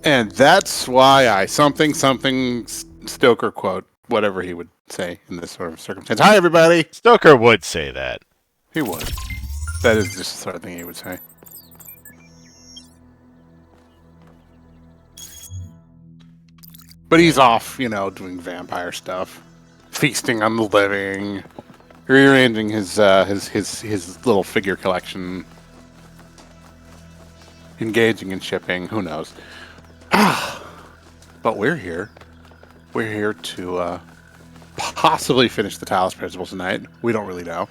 And that's why I something Stoker quote, whatever he would say in this sort of circumstance. Hi, everybody. Stoker would say that. He would. That is just the sort of thing he would say. But he's off, doing vampire stuff, feasting on the living, rearranging his little figure collection, engaging in shipping. Who knows? But we're here. We're here to possibly finish the Talos Principle tonight. We don't really know.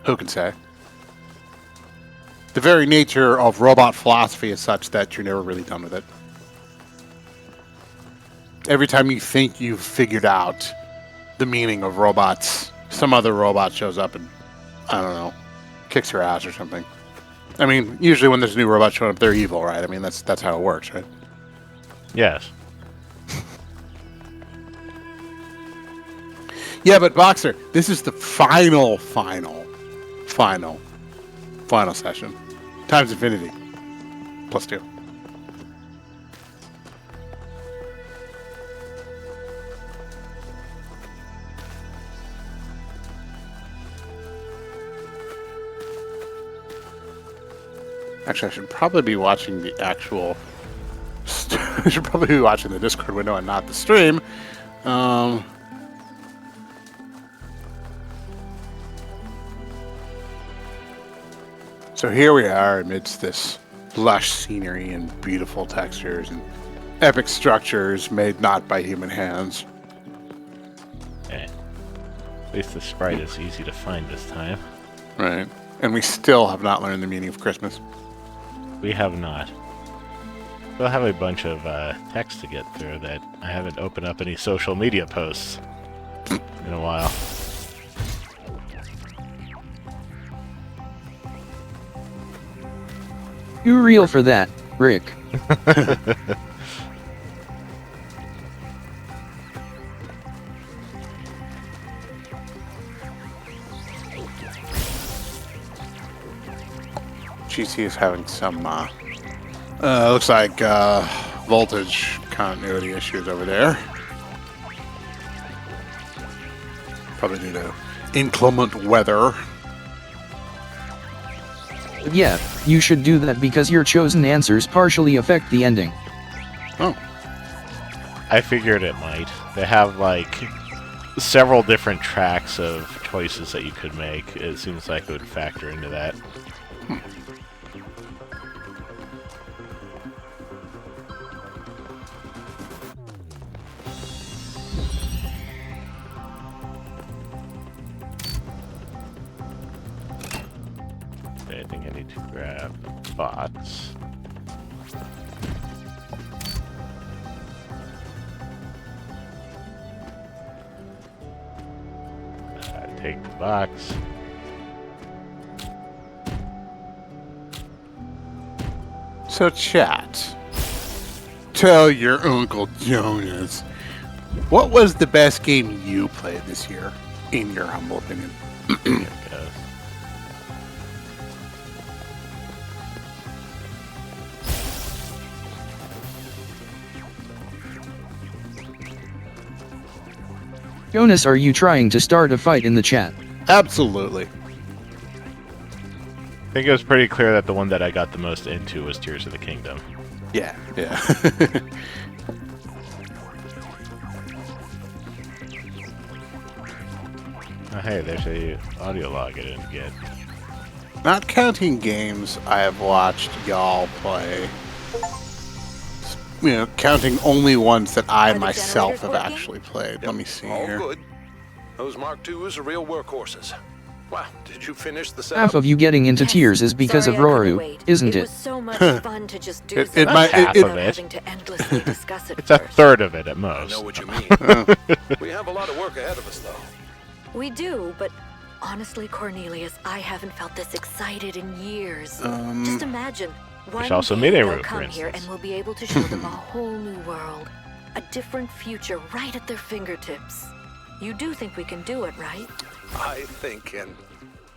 Who can say? The very nature of robot philosophy is such that you're never really done with it. Every time you think you've figured out the meaning of robots, some other robot shows up and, I don't know, kicks your ass or something. I mean, usually when there's a new robot showing up, they're evil, right? I mean, that's how it works, right? Yes. Yeah, but Boxer, this is the final session. Times infinity. +2. Actually, I should probably be watching the actual... I should probably be watching the Discord window and not the stream. So here we are amidst this lush scenery and beautiful textures and epic structures made not by human hands. Okay. At least the sprite is easy to find this time. Right. And we still have not learned the meaning of Christmas. We have not. We'll have a bunch of text to get through that I haven't opened up any social media posts in a while. Too real for that, Rick. GC is having some, looks like, voltage continuity issues over there. Probably due to inclement weather. Yeah, you should do that because your chosen answers partially affect the ending. Oh. I figured it might. They have, like, several different tracks of choices that you could make. It seems like it would factor into that. I think I need to grab the box. Take the box. So chat, tell your Uncle Jonas, what was the best game you played this year, in your humble opinion? Here it goes. Jonas, are you trying to start a fight in the chat? Absolutely. I think it was pretty clear that the one that I got the most into was Tears of the Kingdom. Yeah. Oh, hey, there's a audio log I didn't get. Not counting games I have watched y'all play. Counting only ones that I myself have actually played. Yep, Let me see all here. good. Those Mark IIs are real workhorses. Wow, did you finish the setup? Half of you getting into tears is because of Roru, isn't It it? was so much fun to just do It might- something half without of it. having to endlessly discuss it It's a first. third of it at I most. know what you mean. We have a lot of work ahead of us, though. We do, but honestly, Cornelius, I haven't felt this excited in years. Just imagine, one also day meet a they'll Roo, for come here and instance. we'll be able to show them a whole new world. A different future right at their fingertips. You do think we can do it, right? I think, and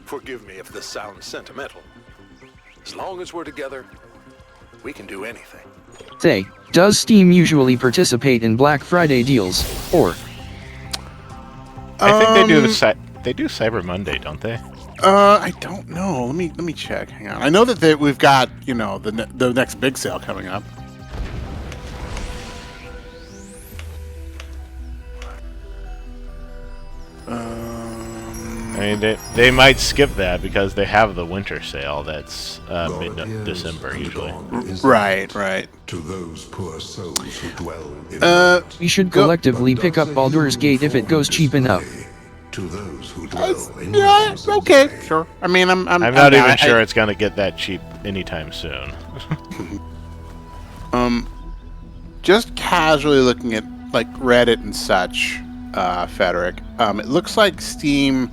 forgive me if this sounds sentimental, as long as we're together, we can do anything. Say, does Steam usually participate in Black Friday deals, or? I think they do they do Cyber Monday, don't they? I don't know. Let me check. Hang on. I know that we've got, you know, the next big sale coming up. I mean, they might skip that because they have the winter sale that's mid-December usually. Right. To those poor souls who dwell in We should collectively pick up Baldur's Gate if it goes cheap enough. to those who dwell in Yeah, okay, sure. I mean, I'm not even sure it's gonna get that cheap anytime soon. Just casually looking at like Reddit and such, Frederick. It looks like Steam.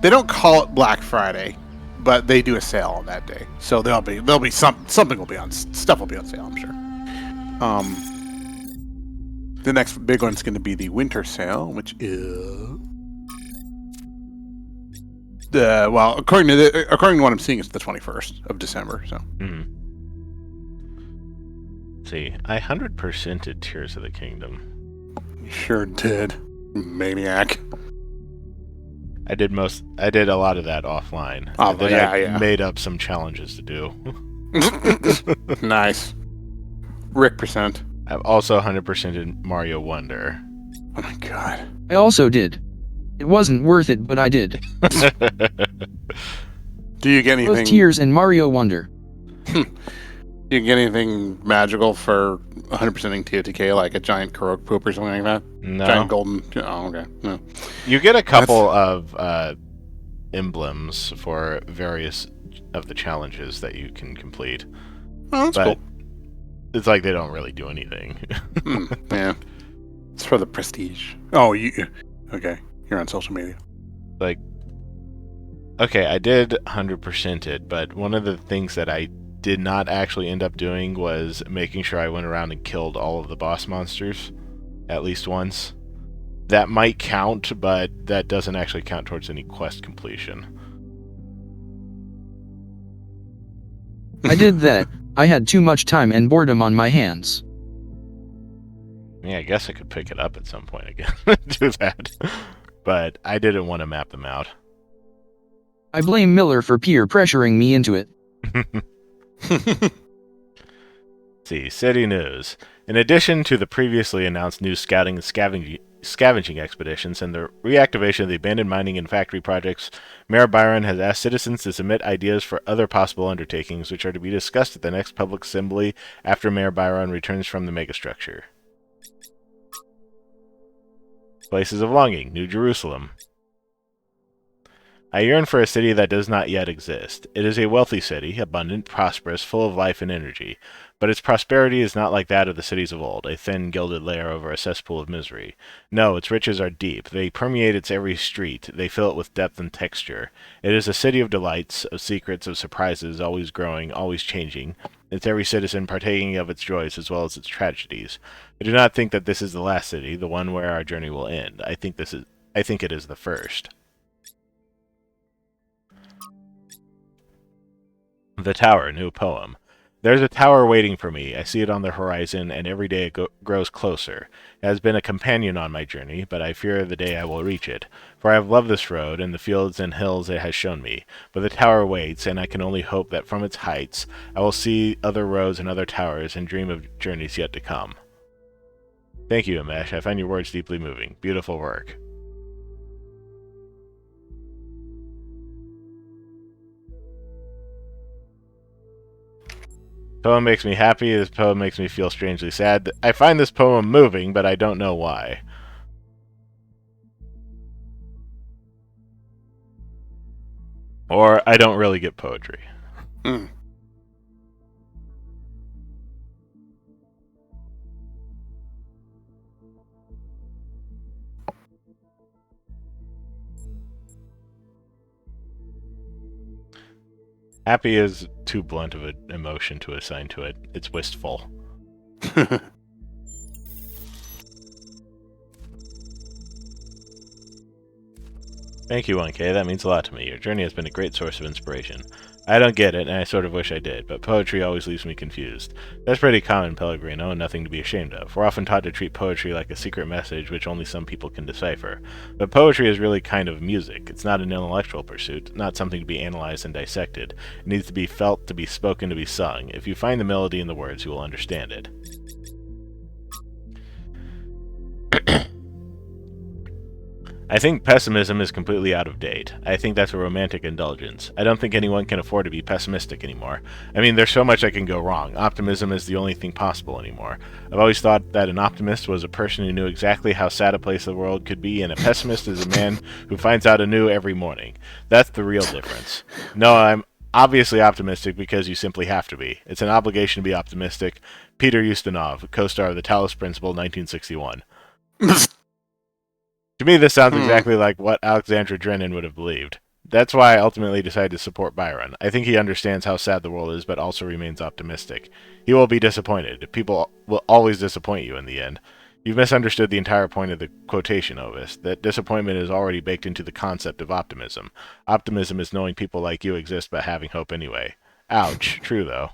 They don't call it Black Friday, but they do a sale on that day. So there'll be something will be on, stuff will be on sale, I'm sure. The next big one's going to be the winter sale, which is well, according to what I'm seeing, it's the 21st of December. So. See, I 100%ed Tears of the Kingdom. You sure did, maniac. I did a lot of that offline. Oh, and then yeah. I made up some challenges to do. Nice. Rick percent. I've also 100%ed Mario Wonder. Oh my god. I also did. It wasn't worth it, but I did. Do you get anything? Both Tears and Mario Wonder. Do you get anything magical for 100%ing TOTK, like a giant Kurok poop or something like that? No. Giant golden. Oh, okay. No. You get a couple of emblems for various of the challenges that you can complete. Oh, that's but cool. It's like they don't really do anything. Yeah. It's for the prestige. Oh, okay. You're on social media. Like, okay, I did 100% it, but one of the things that I did not actually end up doing was making sure I went around and killed all of the boss monsters at least once. That might count, but that doesn't actually count towards any quest completion. I did that. I had too much time and boredom on my hands. Yeah, I guess I could pick it up at some point again. Do that. But I didn't want to map them out. I blame Miller for peer pressuring me into it. See, city news. In addition to the previously announced new scouting and scavenging expeditions and the reactivation of the abandoned mining and factory projects, Mayor Byron has asked citizens to submit ideas for other possible undertakings, which are to be discussed at the next public assembly after Mayor Byron returns from the megastructure. Places of longing, New Jerusalem. I yearn for a city that does not yet exist. It is a wealthy city, abundant, prosperous, full of life and energy. But its prosperity is not like that of the cities of old, a thin gilded layer over a cesspool of misery. No, its riches are deep. They permeate its every street. They fill it with depth and texture. It is a city of delights, of secrets, of surprises, always growing, always changing. Its every citizen partaking of its joys as well as its tragedies. I do not think that this is the last city, the one where our journey will end. I think it is the first. The Tower, new poem. There's a tower waiting for me. I see it on the horizon, and every day it grows closer. It has been a companion on my journey, but I fear the day I will reach it. For I have loved this road, and the fields and hills it has shown me. But the tower waits, and I can only hope that from its heights I will see other roads and other towers, and dream of journeys yet to come. Thank you, Amesh. I find your words deeply moving. Beautiful work. Poem makes me happy, this poem makes me feel strangely sad. I find this poem moving, but I don't know why. Or I don't really get poetry. Happy is too blunt of an emotion to assign to it. It's wistful. Thank you, 1K. That means a lot to me. Your journey has been a great source of inspiration. I don't get it, and I sort of wish I did, but poetry always leaves me confused. That's pretty common, Pellegrino, and nothing to be ashamed of. We're often taught to treat poetry like a secret message which only some people can decipher. But poetry is really kind of music. It's not an intellectual pursuit, not something to be analyzed and dissected. It needs to be felt, to be spoken, to be sung. If you find the melody in the words, you will understand it. I think pessimism is completely out of date. I think that's a romantic indulgence. I don't think anyone can afford to be pessimistic anymore. I mean, there's so much that can go wrong. Optimism is the only thing possible anymore. I've always thought that an optimist was a person who knew exactly how sad a place the world could be, and a pessimist is a man who finds out anew every morning. That's the real difference. No, I'm obviously optimistic because you simply have to be. It's an obligation to be optimistic. Peter Ustinov, co-star of the Talos Principle, 1961. To me, this sounds exactly like what Alexandra Drennan would have believed. That's why I ultimately decided to support Byron. I think he understands how sad the world is, but also remains optimistic. He will be disappointed. People will always disappoint you in the end. You've misunderstood the entire point of the quotation, Ovis. That disappointment is already baked into the concept of optimism. Optimism is knowing people like you exist but having hope anyway. Ouch. True, though.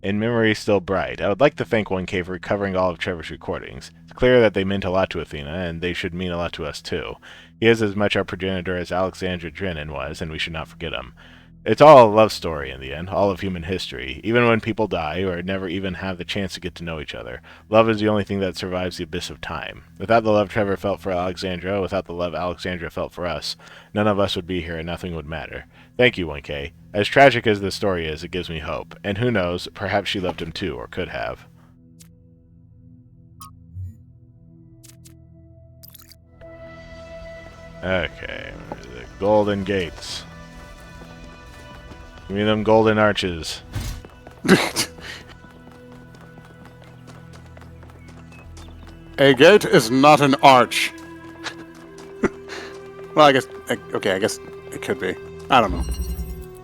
In memory still bright. I would like to thank 1K for recovering all of Trevor's recordings. It's clear that they meant a lot to Athena, and they should mean a lot to us too. He is as much our progenitor as Alexandra Drennan was, and we should not forget him. It's all a love story in the end, all of human history. Even when people die, or never even have the chance to get to know each other, love is the only thing that survives the abyss of time. Without the love Trevor felt for Alexandra, without the love Alexandra felt for us, none of us would be here and nothing would matter. Thank you, 1K. As tragic as this story is, it gives me hope. And who knows, perhaps she loved him too, or could have. Okay, the golden gates. Give me them golden arches. A gate is not an arch. Well, I guess... Okay, I guess it could be. I don't know.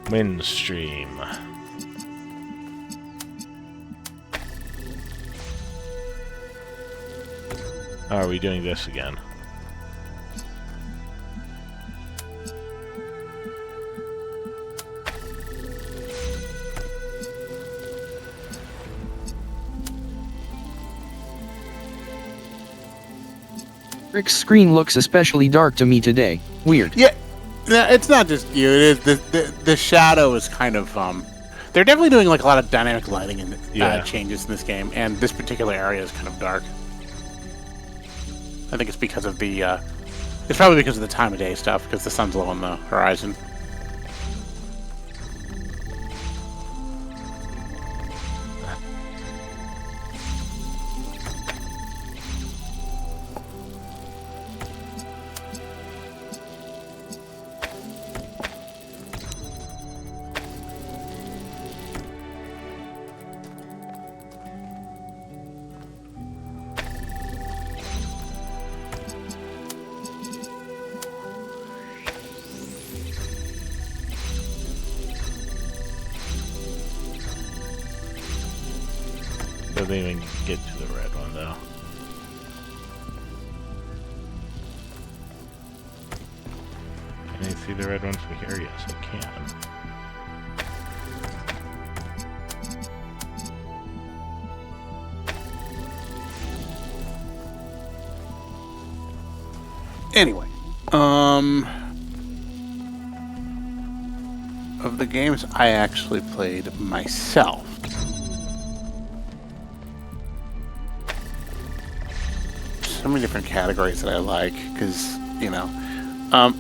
Windstream. How are we doing this again? Rick's screen looks especially dark to me today. Weird. Yeah, it's not just you. It is the shadow is kind of They're definitely doing like a lot of dynamic lighting and changes in this game, and this particular area is kind of dark. I think it's because of the. It's probably because of the time of day stuff, because the sun's low on the horizon. Doesn't even get to the red one, though. Can I see the red one from here? Yes, I can. Anyway, of the games I actually played myself, so many different categories that I like, because, you know, I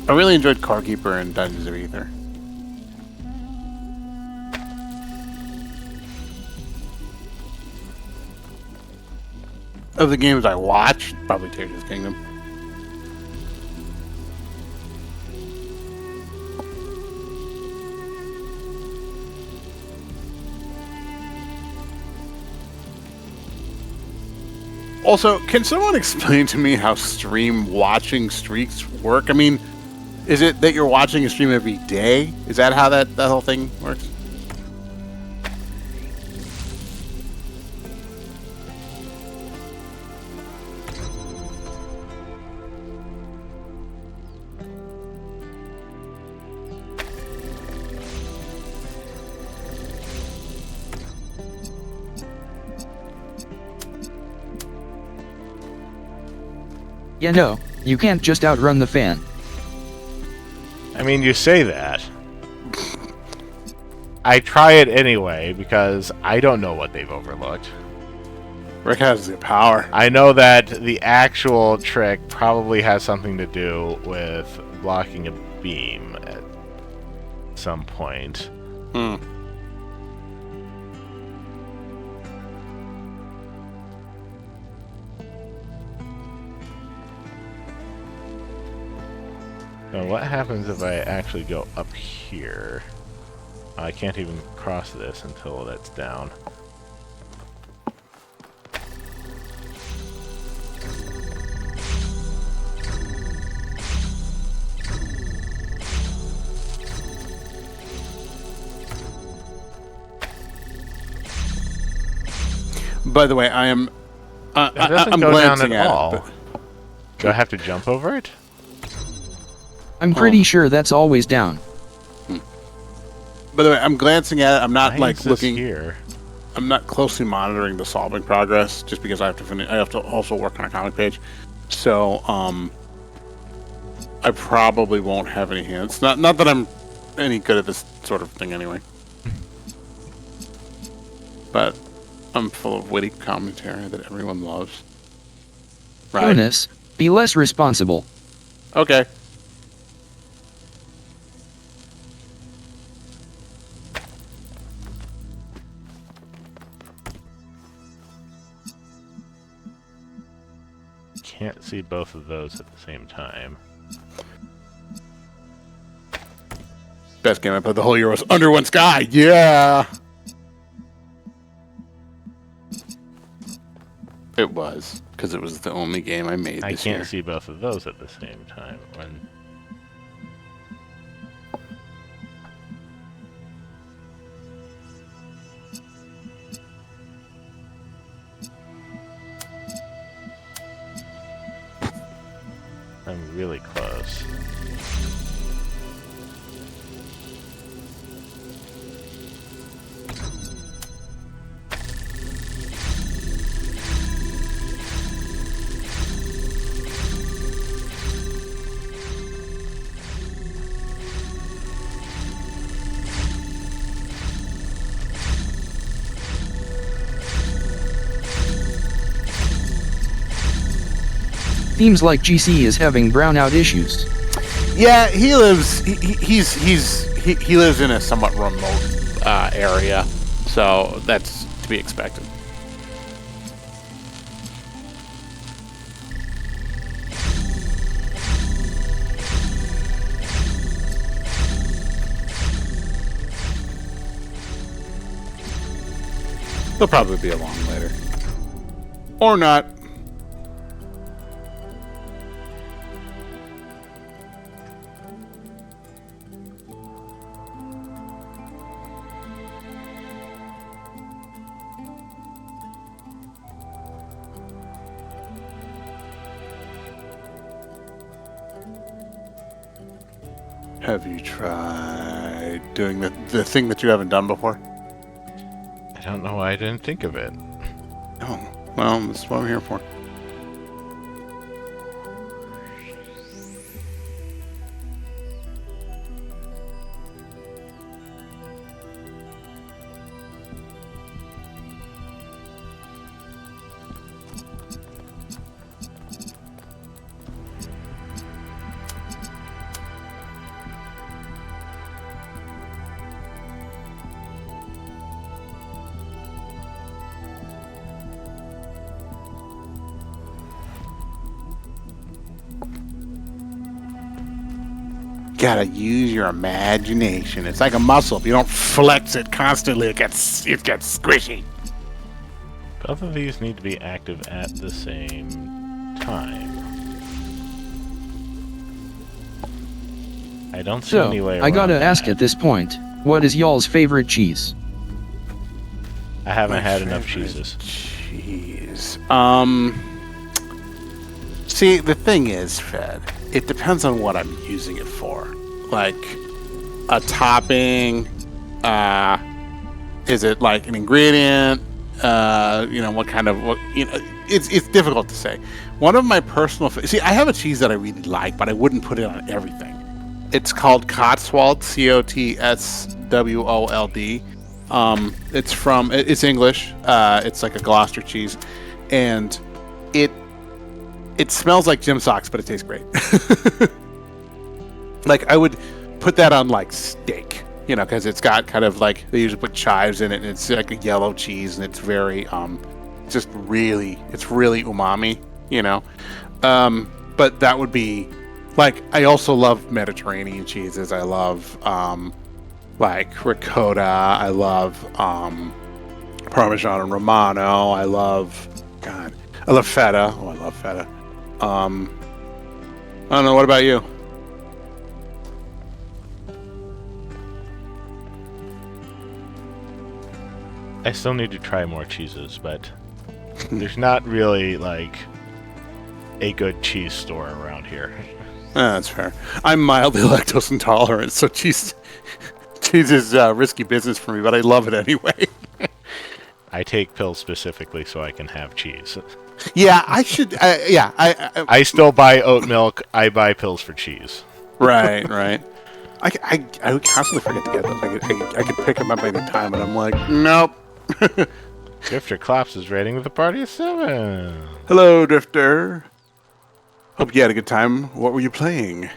really enjoyed Card Keeper and Dungeons of Aether. Of the games I watched, probably Tears of the Kingdom. Also, can someone explain to me how stream watching streaks work? I mean, is it that you're watching a stream every day? Is that how that whole thing works? You know, you can't just outrun the fan. I mean, you say that. I try it anyway because I don't know what they've overlooked. Rick has the power. I know that the actual trick probably has something to do with blocking a beam at some point. Hmm. So what happens if I actually go up here? I can't even cross this until that's down. By the way, I am. It doesn't I'm go down glancing at at all. it. But Do I have to jump over it? I'm pretty sure that's always down. by the way, I'm glancing at it. I'm not Why like is this looking. here. I'm not closely monitoring the solving progress, just because I have to finish. I have to also work on a comic page, so I probably won't have any hints. Not that I'm any good at this sort of thing anyway. But I'm full of witty commentary that everyone loves. Right. Jonas, be less responsible. Okay. Can't see both of those at the same time. Best game I played the whole year was Under One Sky. Yeah. It was, because it was the only game I made I this can't year. see both of those at the same time. When I'm really close. Seems like GC is having brownout issues. Yeah, he lives. He lives in a somewhat remote area, so that's to be expected. He'll probably be along later, or not. Have you tried doing the thing that you haven't done before? I don't know why I didn't think of it. Oh, well, that's what I'm here for. Gotta use your imagination. It's like a muscle. If you don't flex it constantly, it gets squishy. Both of these need to be active at the same time. I don't see So, any way I gotta around ask that. at this point, what is y'all's favorite cheese? I haven't My had enough favorite cheeses. Cheese. See, the thing is, Fed, it depends on what I'm using it for. Like, a topping, is it like an ingredient? What kind of, it's difficult to say. One of my personal see, I have a cheese that I really like, but I wouldn't put it on everything. It's called Cotswold, Cotswold. It's English. It's like a Gloucester cheese, and it smells like gym socks, but it tastes great. Like I would put that on like steak, you know, because it's got kind of like they usually put chives in it, and it's like a yellow cheese, and it's very it's really umami, you know. But that would be like, I also love Mediterranean cheeses. I love like ricotta. I love Parmesan Romano. I love feta. Oh, I love feta. I don't know. What about you? I still need to try more cheeses, but there's not really like a good cheese store around here. That's fair. I'm mildly lactose intolerant, so cheese is risky business for me, but I love it anyway. I take pills specifically so I can have cheese. Yeah, I should. I still buy oat milk. I buy pills for cheese. Right. I constantly forget to get those. I could pick them up any time, and I'm like, nope. Drifter Klops is rating with a party of 7. Hello, Drifter. Hope you had a good time. What were you playing?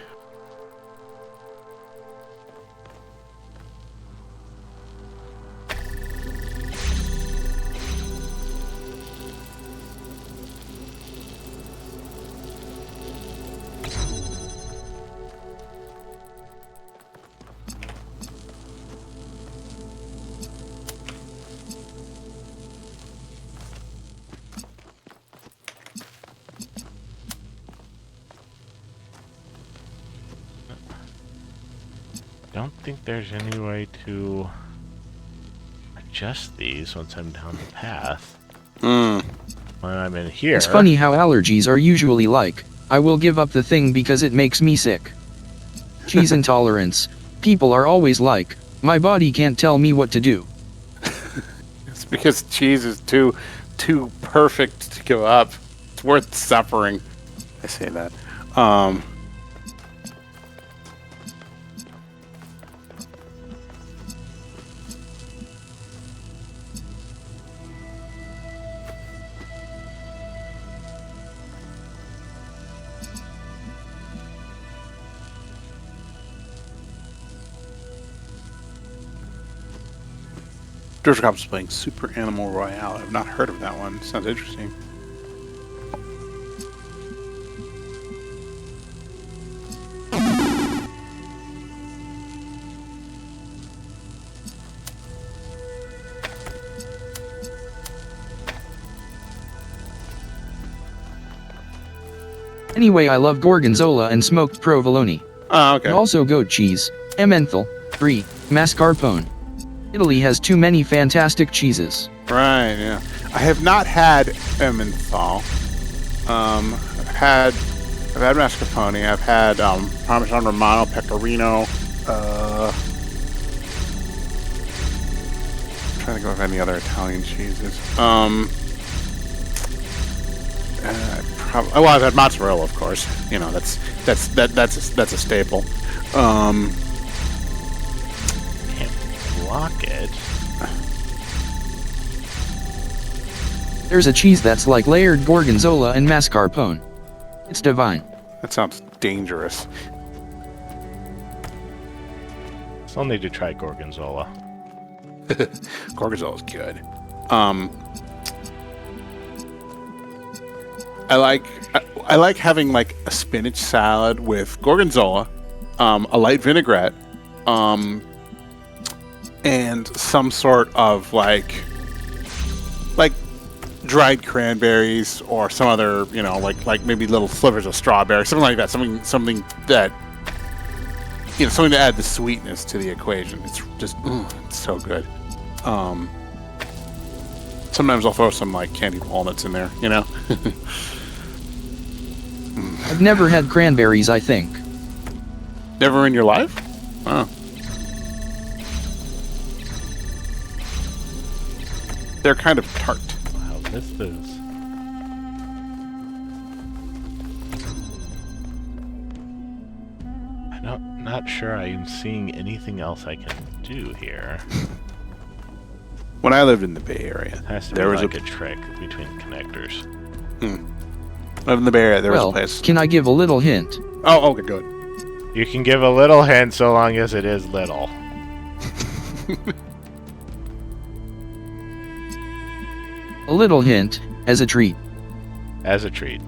I don't think there's any way to adjust these once I'm down the path. When I'm in here... It's funny how allergies are usually like, I will give up the thing because it makes me sick. Cheese intolerance. People are always like, my body can't tell me what to do. It's because cheese is too perfect to give up. It's worth suffering. I say that. Drifter Cops is playing Super Animal Royale. I've not heard of that one. Sounds interesting. Anyway, I love gorgonzola and smoked provolone. Oh, okay. And also goat cheese, Emmental, Brie, Mascarpone. Italy has too many fantastic cheeses. Right, yeah. I have not had Emmental. I've had mascarpone. I've had Parmesan Romano, Pecorino. I'm trying to go with any other Italian cheeses. I've had mozzarella, of course. You know, that's a staple. Block it. There's a cheese that's like layered gorgonzola and mascarpone. It's divine. That sounds dangerous. Still need to try gorgonzola. Gorgonzola's good. I like having like a spinach salad with gorgonzola, a light vinaigrette, and some sort of like dried cranberries or some other, you know, like maybe little slivers of strawberry, something like that. Something that, you know, something to add the sweetness to the equation. It's just it's so good. Sometimes I'll throw some like candied walnuts in there, you know. I've never had cranberries, I think. Never in your life? Wow. They're kind of tart. Wow, this is... No, not sure I'm seeing anything else I can do here. When I lived in the Bay Area, Has to there be was like a trick between connectors. I lived in the Bay Area. There was Well, a place. can I give a little hint? Oh, okay, good. You can give a little hint so long as it is little. A little hint, as a treat. As a treat.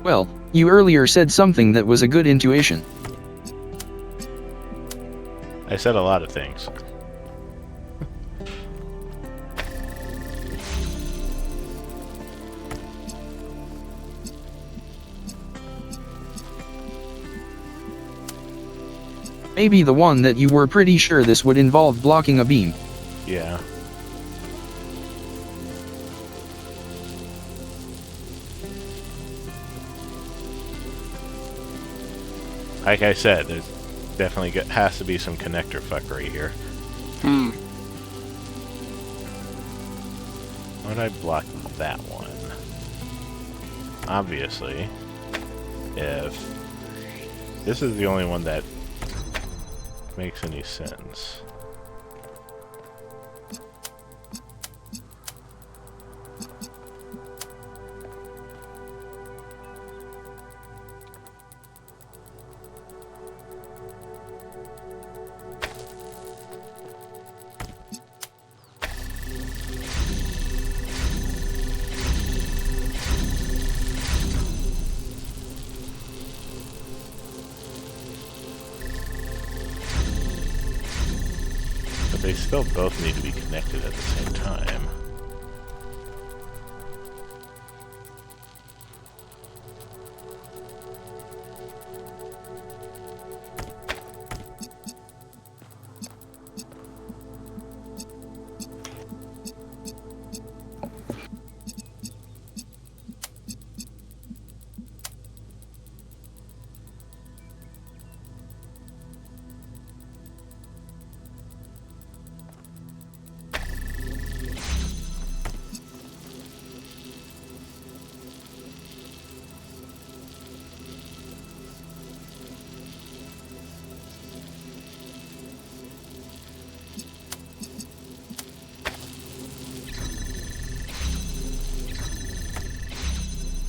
Well, you earlier said something that was a good intuition. I said a lot of things. Maybe the one that you were pretty sure this would involve blocking a beam. Yeah. Like I said, there's definitely has to be some connector fuckery here. Why would I block that one? Obviously, if this is the only one that makes any sense. But they still both need to be connected at the same time.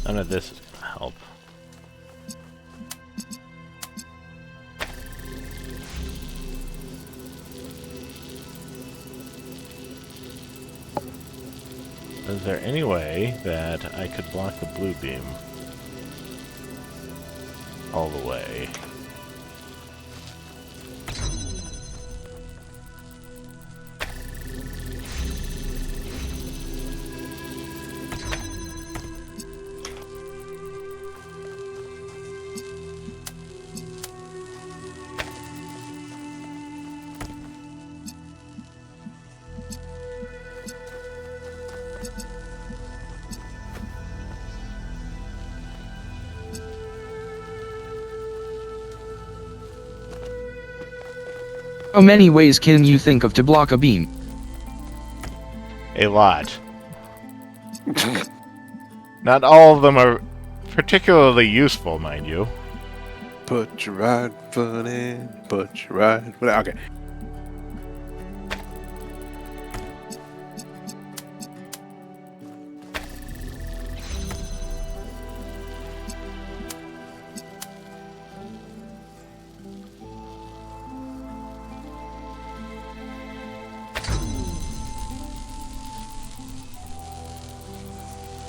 None of this is gonna help. Is there any way that I could block the blue beam all the way? How many ways can you think of to block a beam? A lot. Not all of them are particularly useful, mind you. Put your right foot in. Put your right foot out. Okay.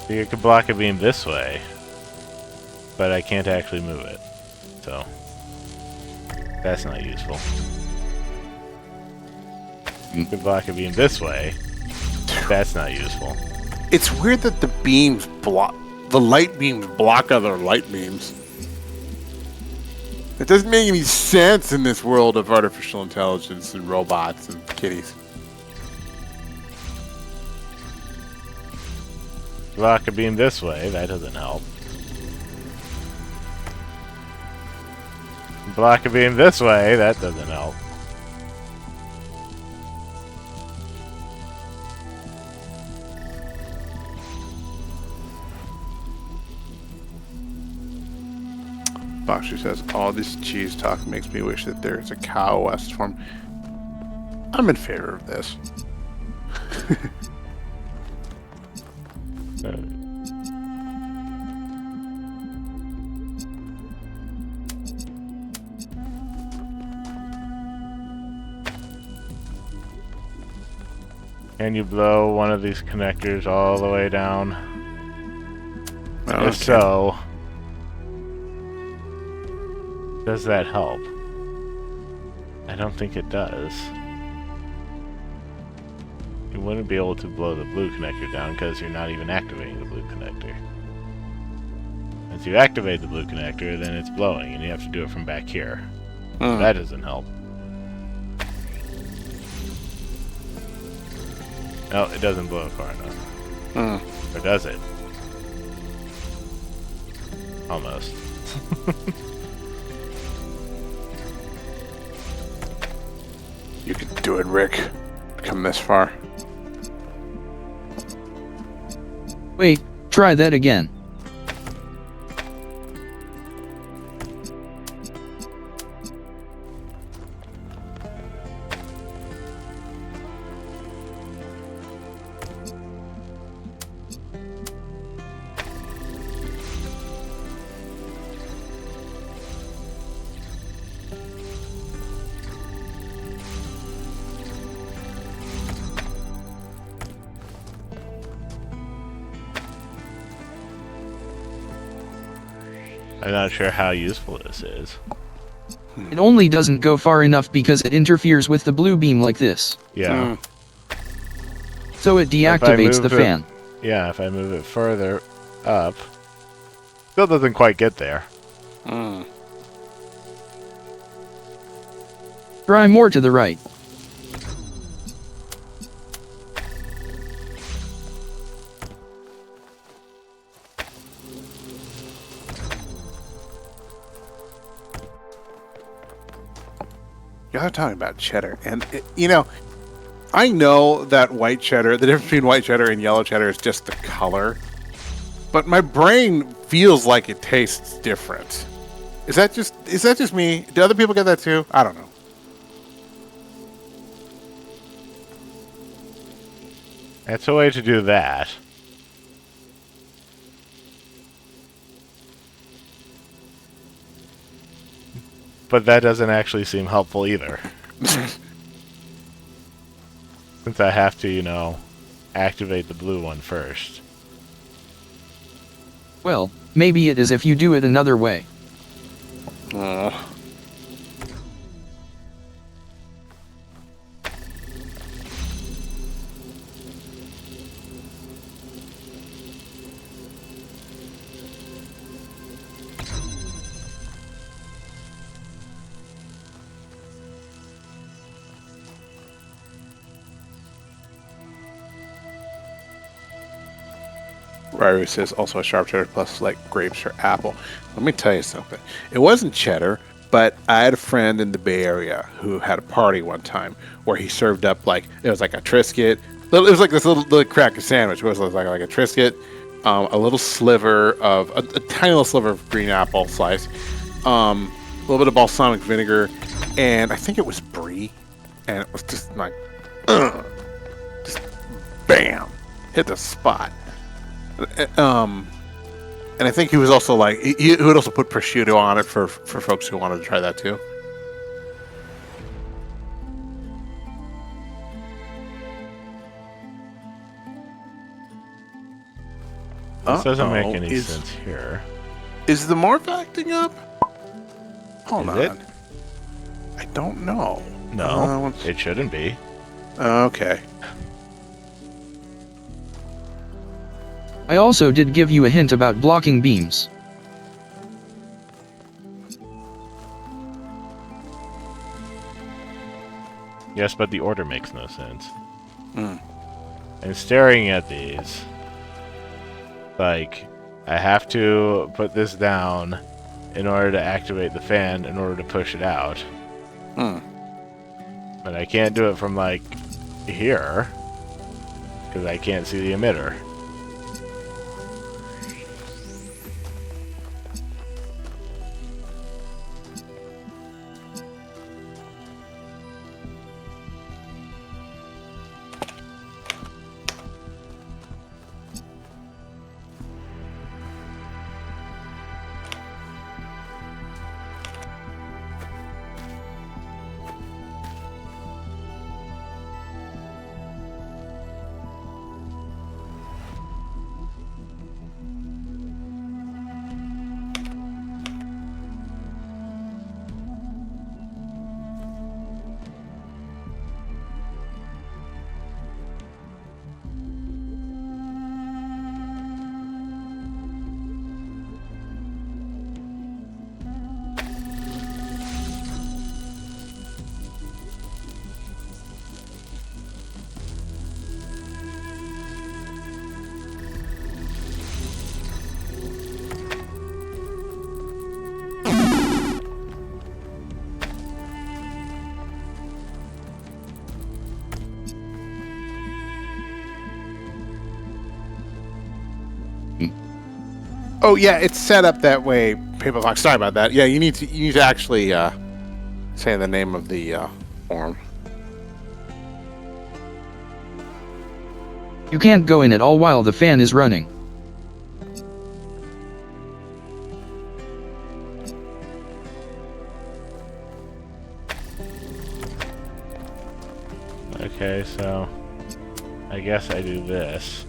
You could block a beam this way, but I can't actually move it, so that's not useful. You could block a beam this way, that's not useful. It's weird that the beams block, the light beams block other light beams. It doesn't make any sense in this world of artificial intelligence and robots and kitties. Block a beam this way, that doesn't help. Block a beam this way, that doesn't help. Boxer says, "All this cheese talk makes me wish that there is a cow west form." I'm in favor of this. Can you blow one of these connectors all the way down? Okay. If so, does that help? I don't think it does. You wouldn't be able to blow the blue connector down because you're not even activating the blue connector. Once you activate the blue connector, then it's blowing, and you have to do it from back here. That doesn't help. No, it doesn't blow far enough. Or does it? Almost. You can do it, Rick. Come this far. Wait, try that again. I'm not sure how useful this is. It only doesn't go far enough because it interferes with the blue beam like this. Yeah. So it deactivates the fan. Yeah, if I move it further up, still doesn't quite get there. Try more to the right. Y'all are talking about cheddar, and you know, I know that white cheddar, the difference between white cheddar and yellow cheddar is just the color, but my brain feels like it tastes different. Is that just me? Do other people get that too? I don't know. That's a way to do that. But that doesn't actually seem helpful either. Since I have to, you know, activate the blue one first. Well, maybe it is if you do it another way. Ryu says also a sharp cheddar plus like grapes or apple. Let me tell you something. It wasn't cheddar, but I had a friend in the Bay Area who had a party one time where he served up like it was like a Triscuit. It was like this little cracker sandwich. It was like a Triscuit, a little sliver of a tiny little sliver of green apple slice, a little bit of balsamic vinegar, and I think it was brie, and it was just like, just bam, hit the spot. And I think he was also like he would also put prosciutto on it for folks who wanted to try that too. This doesn't make any sense here. Is the morph acting up? Hold on. Is it? I don't know. No, it shouldn't be. Okay. I also did give you a hint about blocking beams. Yes, but the order makes no sense. And staring at these, like, I have to put this down in order to activate the fan in order to push it out. But I can't do it from, like, here, because I can't see the emitter. Oh yeah, it's set up that way. Paper Fox. Sorry about that. Yeah, you need to actually say the name of the form. You can't go in at all while the fan is running. Okay, so I guess I do this.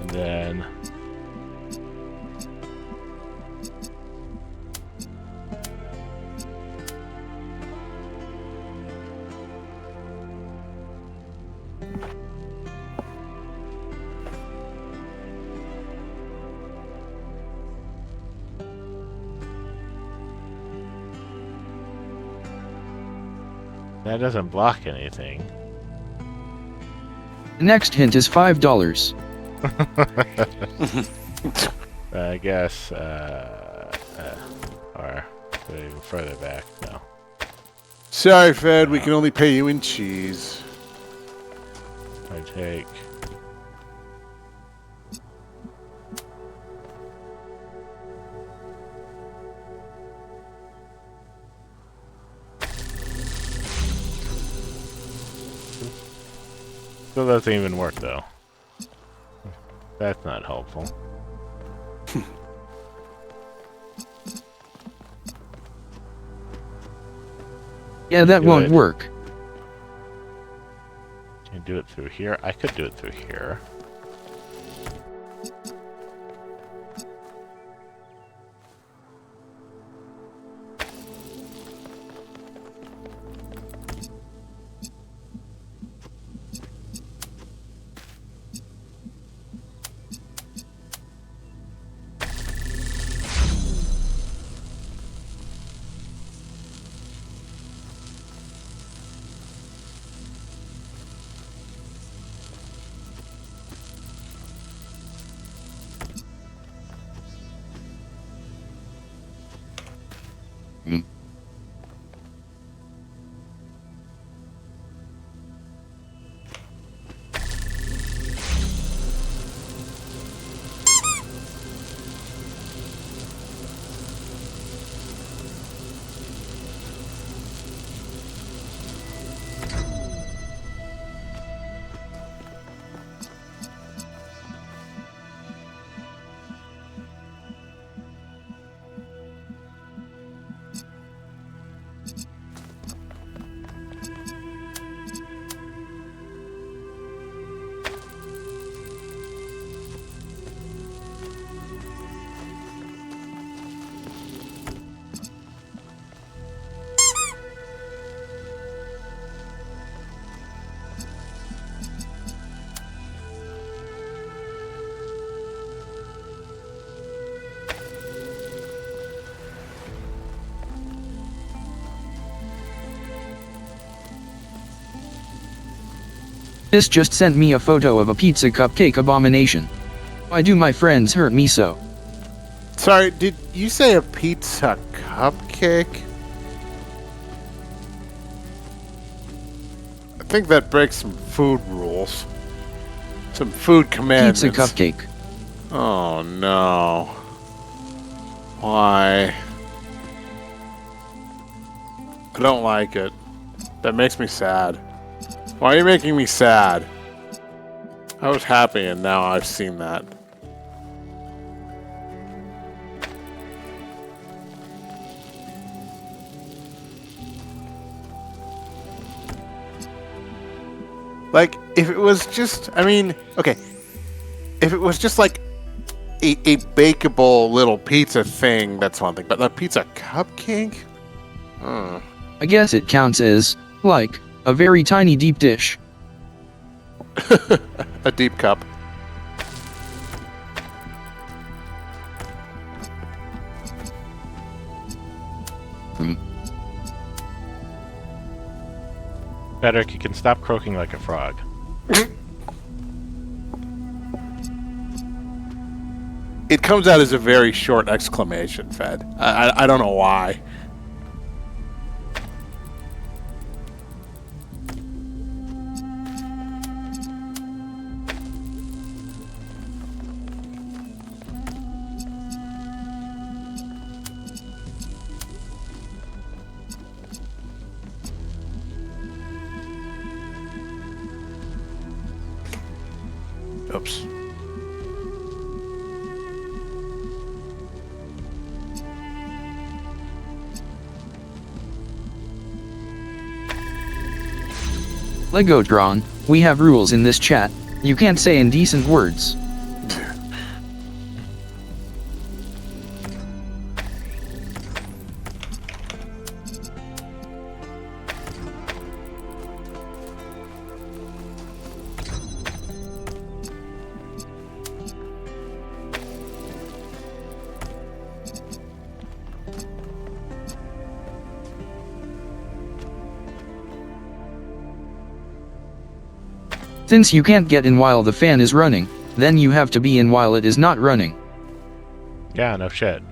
And then that doesn't block anything. The next hint is $5. I guess, or go even further back. No. Sorry, Fed. We can only pay you in cheese. I take. Still doesn't even work though. That's not helpful. Yeah, that won't Good. work. Can you do it through here? I could do it through here. This just sent me a photo of a pizza cupcake abomination. Why do my friends hurt me so? Sorry, did you say a pizza cupcake? I think that breaks some food rules. Some food commandments. Pizza cupcake. Oh no. Why? I don't like it. That makes me sad. Why are you making me sad? I was happy and now I've seen that. Like, if it was just, I mean, okay. If it was just like a bakeable little pizza thing, that's one thing. But a pizza cupcake? I guess it counts as, like, a very tiny deep dish. A deep cup. Patrick, you can stop croaking like a frog. It comes out as a very short exclamation, Fed. I don't know why. Oops. Legotron, we have rules in this chat. You can't say indecent words. Since you can't get in while the fan is running, then you have to be in while it is not running. Yeah, no shit.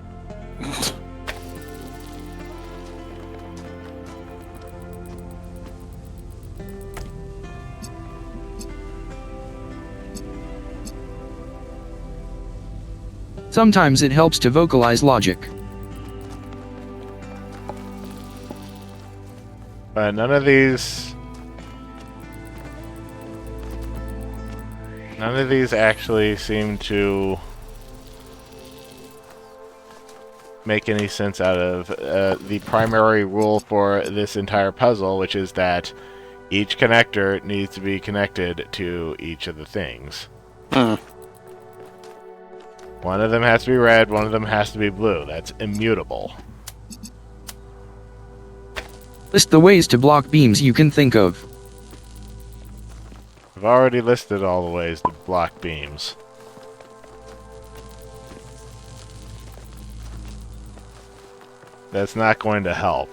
Sometimes it helps to vocalize logic. But none of these actually seem to make any sense out of the primary rule for this entire puzzle, which is that each connector needs to be connected to each of the things. One of them has to be red, one of them has to be blue. That's immutable. List the ways to block beams you can think of. I've already listed all the ways to block beams. That's not going to help.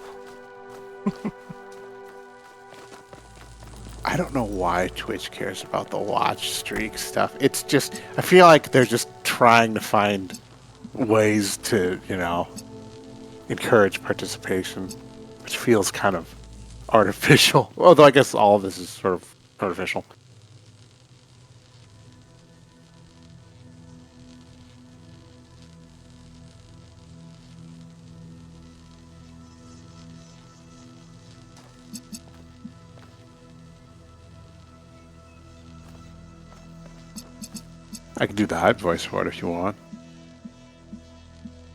I don't know why Twitch cares about the watch streak stuff. It's just, I feel like they're just trying to find ways to, you know, encourage participation, which feels kind of artificial. Although I guess all of this is sort of artificial. I can do the hype voice for it if you want.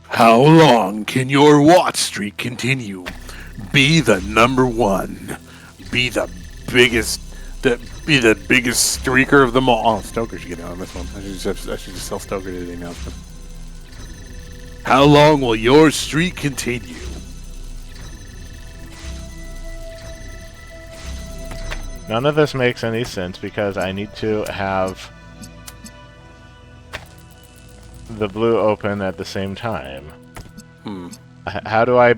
How long can your watch streak continue? Be the number one. Be the biggest streaker of them all. Oh, Stoker should get in on this one. I should just tell Stoker to do the announcement. How long will your streak continue? None of this makes any sense because I need to have the blue open at the same time. How do I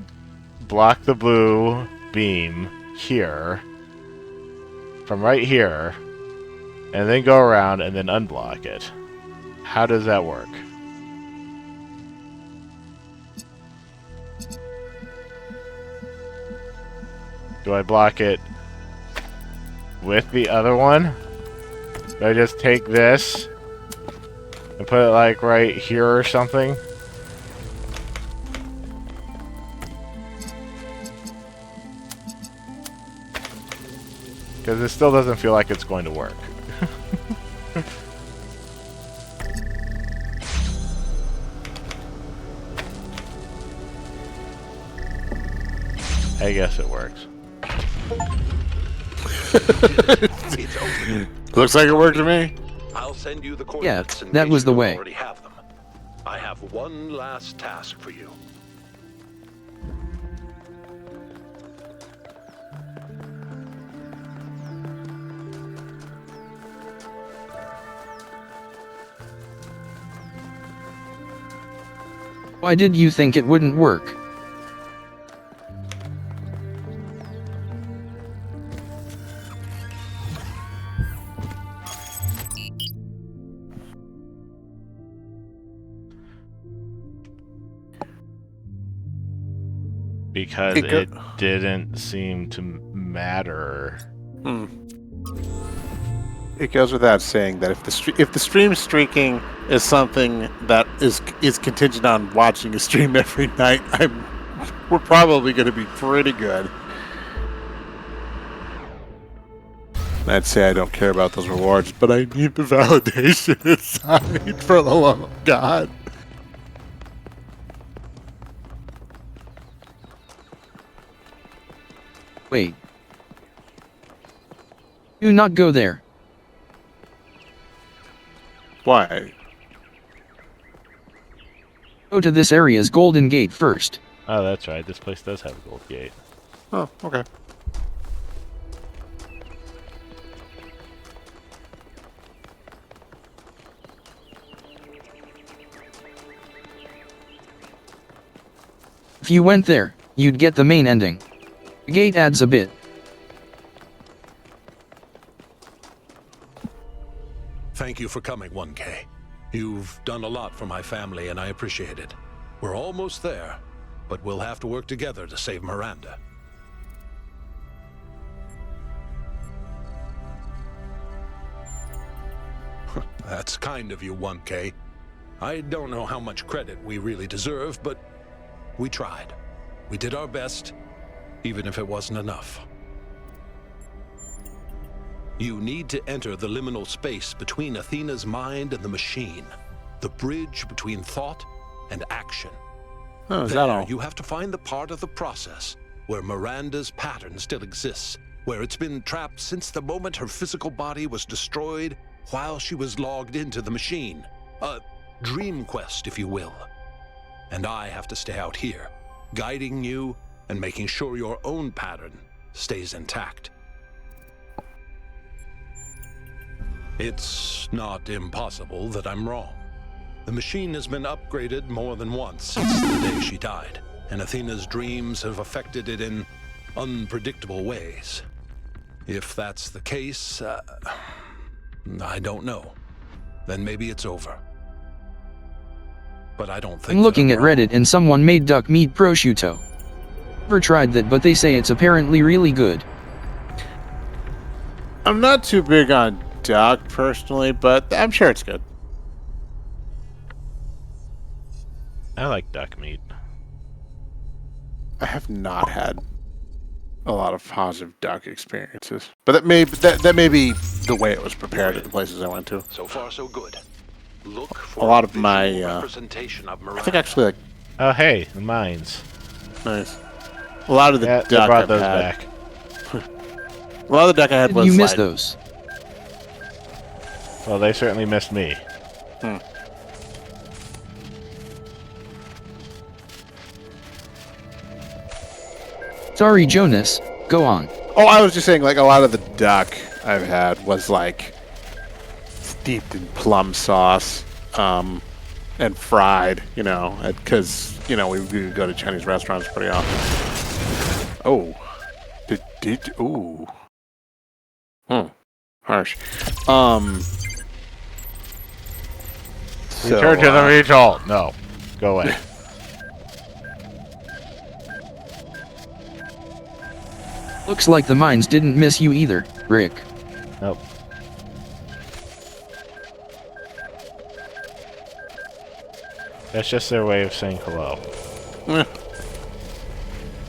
block the blue beam here from right here and then go around and then unblock it? How does that work? Do I block it with the other one? Do I just take this and put it like right here or something? Because it still doesn't feel like it's going to work. I guess it works. Looks like it worked to me. I'll send you the coordinates. Yeah, in that case was you the don't way. already have them. I have one last task for you. Why did you think it wouldn't work? Because it didn't seem to matter. It goes without saying that if the stream streaking is something that is contingent on watching a stream every night, we're probably going to be pretty good. I'd say I don't care about those rewards, but I need the validation inside for the love of God. Wait. Do not go there. Why? Go to this area's golden gate first. Oh, that's right. This place does have a gold gate. Oh, okay. If you went there, you'd get the main ending. The gate adds a bit. Thank you for coming, 1K. You've done a lot for my family, and I appreciate it. We're almost there, but we'll have to work together to save Miranda. That's kind of you, 1K. I don't know how much credit we really deserve, but we tried. We did our best, even if it wasn't enough. You need to enter the liminal space between Athena's mind and the machine. The bridge between thought and action. Oh, is There, that all? you have to find the part of the process where Miranda's pattern still exists, where it's been trapped since the moment her physical body was destroyed while she was logged into the machine. A dream quest, if you will. And I have to stay out here, guiding you and making sure your own pattern stays intact. It's not impossible that I'm wrong. The machine has been upgraded more than once since the day she died, and Athena's dreams have affected it in unpredictable ways. If that's the case, I don't know. Then maybe it's over. But I don't think I'm looking that at I'm wrong. Reddit and someone made duck meat prosciutto. Never tried that, but they say it's apparently really good. I'm not too big on duck personally, but I'm sure it's good. I like duck meat. I have not had a lot of positive duck experiences, but that may be the way it was prepared at the places I went to. So far, so good. Look A for lot of visual my, representation of I Miranda. think actually like Oh, hey, the mines. nice. A lot of the Yeah, they duck brought I've those had. back. A lot of the duck I had Did was you miss like, those? Well, they certainly missed me. Sorry, Jonas. Go on. Oh, I was just saying, like, a lot of the duck I've had was, like, steeped in plum sauce, and fried, you know, because, you know, we would go to Chinese restaurants pretty often. Oh. Ooh. Harsh. Return to the regional. No. Go away. Looks like the mines didn't miss you either, Rick. Nope. That's just their way of saying hello.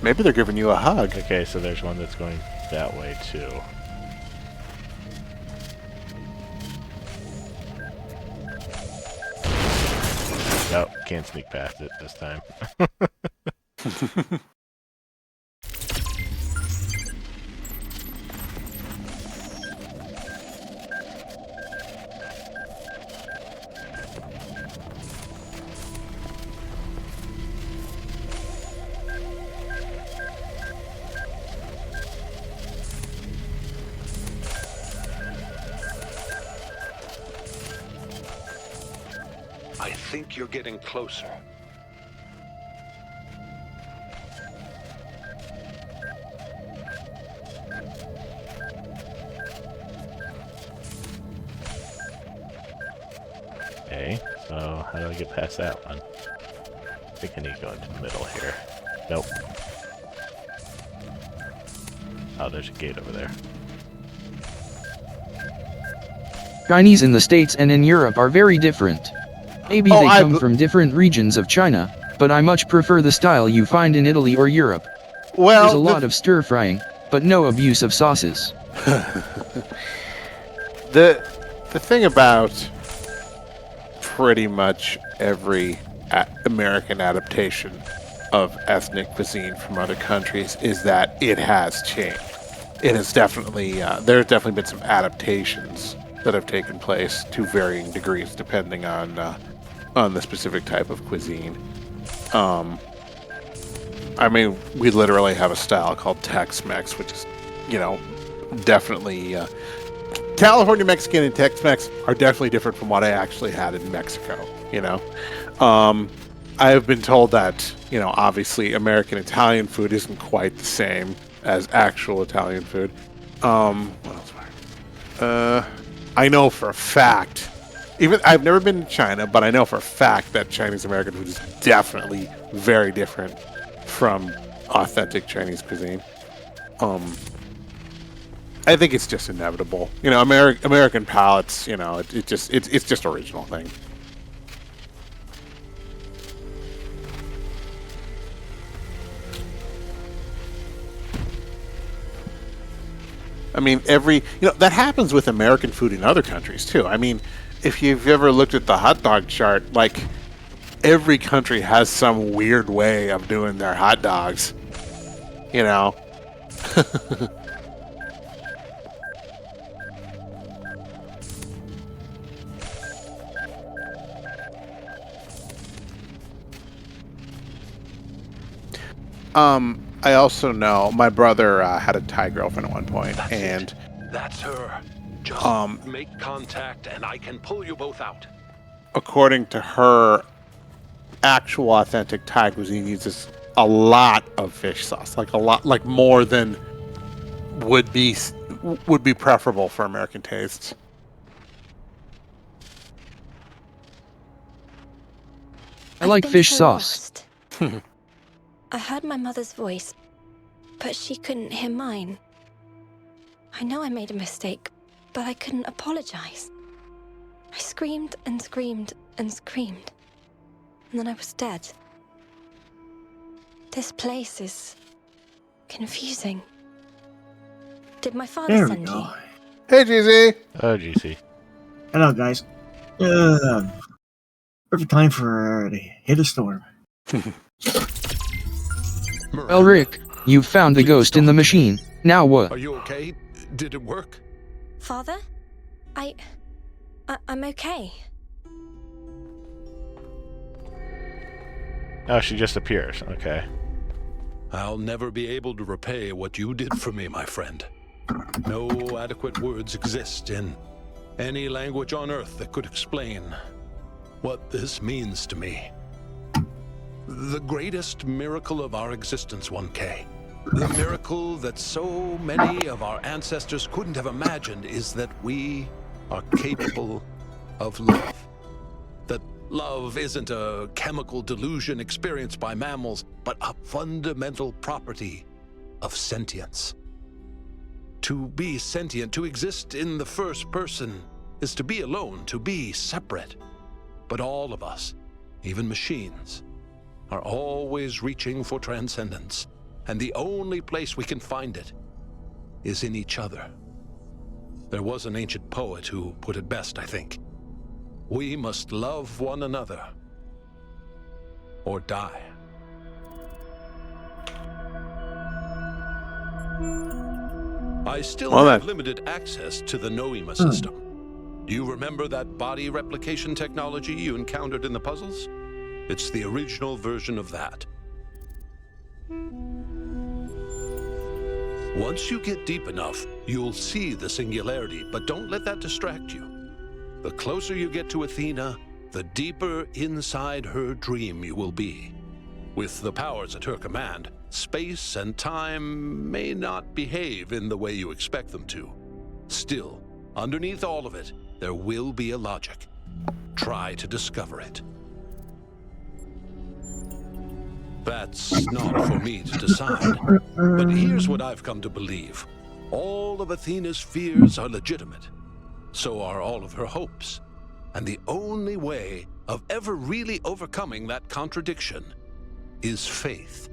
Maybe they're giving you a hug. Okay, so there's one that's going that way too. Nope, can't sneak past it this time. I think you're getting closer. Okay, so how do I get past that one? I think I need to go into the middle here. Nope. Oh, there's a gate over there. Chinese in the States and in Europe are very different. Maybe Oh, they come from different regions of China, but I much prefer the style you find in Italy or Europe. Well, There's a lot of stir-frying, but no abuse of sauces. The thing about pretty much every American adaptation of ethnic cuisine from other countries is that it has changed. It has definitely there's definitely been some adaptations that have taken place to varying degrees depending on the specific type of cuisine. I mean, we literally have a style called Tex-Mex, which is, definitely California Mexican and Tex-Mex are definitely different from what I actually had in Mexico. I have been told that, obviously American Italian food isn't quite the same as actual Italian food. What else? I know for a fact, even I've never been to China, but I know for a fact that Chinese American food is definitely very different from authentic Chinese cuisine. I think it's just inevitable. American palates, it's just original thing. I mean, that happens with American food in other countries too. I mean, if you've ever looked at the hot dog chart, like every country has some weird way of doing their hot dogs. I also know my brother had a Thai girlfriend at one point, That's her. Just make contact and I can pull you both out. according to her, actual authentic Thai cuisine uses a lot of fish sauce, like more than would be preferable for American tastes. I like I've been fish so sauce. lost. I heard my mother's voice, but she couldn't hear mine. I know I made a mistake, but I couldn't apologize. I screamed and screamed and screamed, and then I was dead. This place is confusing. Did my father There we send go. you? Hey, GZ. Oh, GC. Hello, guys. Perfect time for to hit a storm. Well, Rick, you found the ghost in the machine. Now what? Are you okay? Did it work? Father? I'm okay. Oh, she just appears. Okay. I'll never be able to repay what you did for me, my friend. No adequate words exist in any language on Earth that could explain what this means to me. The greatest miracle of our existence, 1K. The miracle that so many of our ancestors couldn't have imagined is that we are capable of love. That love isn't a chemical delusion experienced by mammals, but a fundamental property of sentience. To be sentient, to exist in the first person, is to be alone, to be separate. But all of us, even machines, are always reaching for transcendence, and the only place we can find it is in each other. There was an ancient poet who put it best, I think. We must love one another, or die. I still have limited access to the Noema system. Do you remember that body replication technology you encountered in the puzzles? It's the original version of that. Once you get deep enough, you'll see the singularity, but don't let that distract you. The closer you get to Athena, the deeper inside her dream you will be. With the powers at her command, space and time may not behave in the way you expect them to. Still, underneath all of it, there will be a logic. Try to discover it. That's not for me to decide. But here's what I've come to believe. All of Athena's fears are legitimate. So are all of her hopes. And the only way of ever really overcoming that contradiction is faith.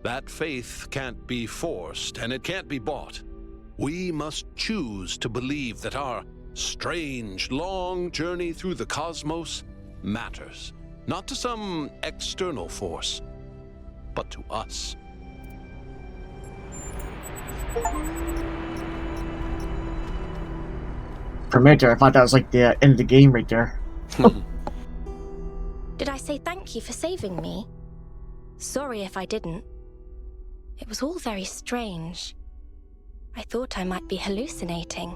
That faith can't be forced, and it can't be bought. We must choose to believe that our strange, long journey through the cosmos matters, not to some external force, but to us. For a minute there, I thought that was like the end of the game right there. Did I say thank you for saving me? Sorry if I didn't. It was all very strange. I thought I might be hallucinating.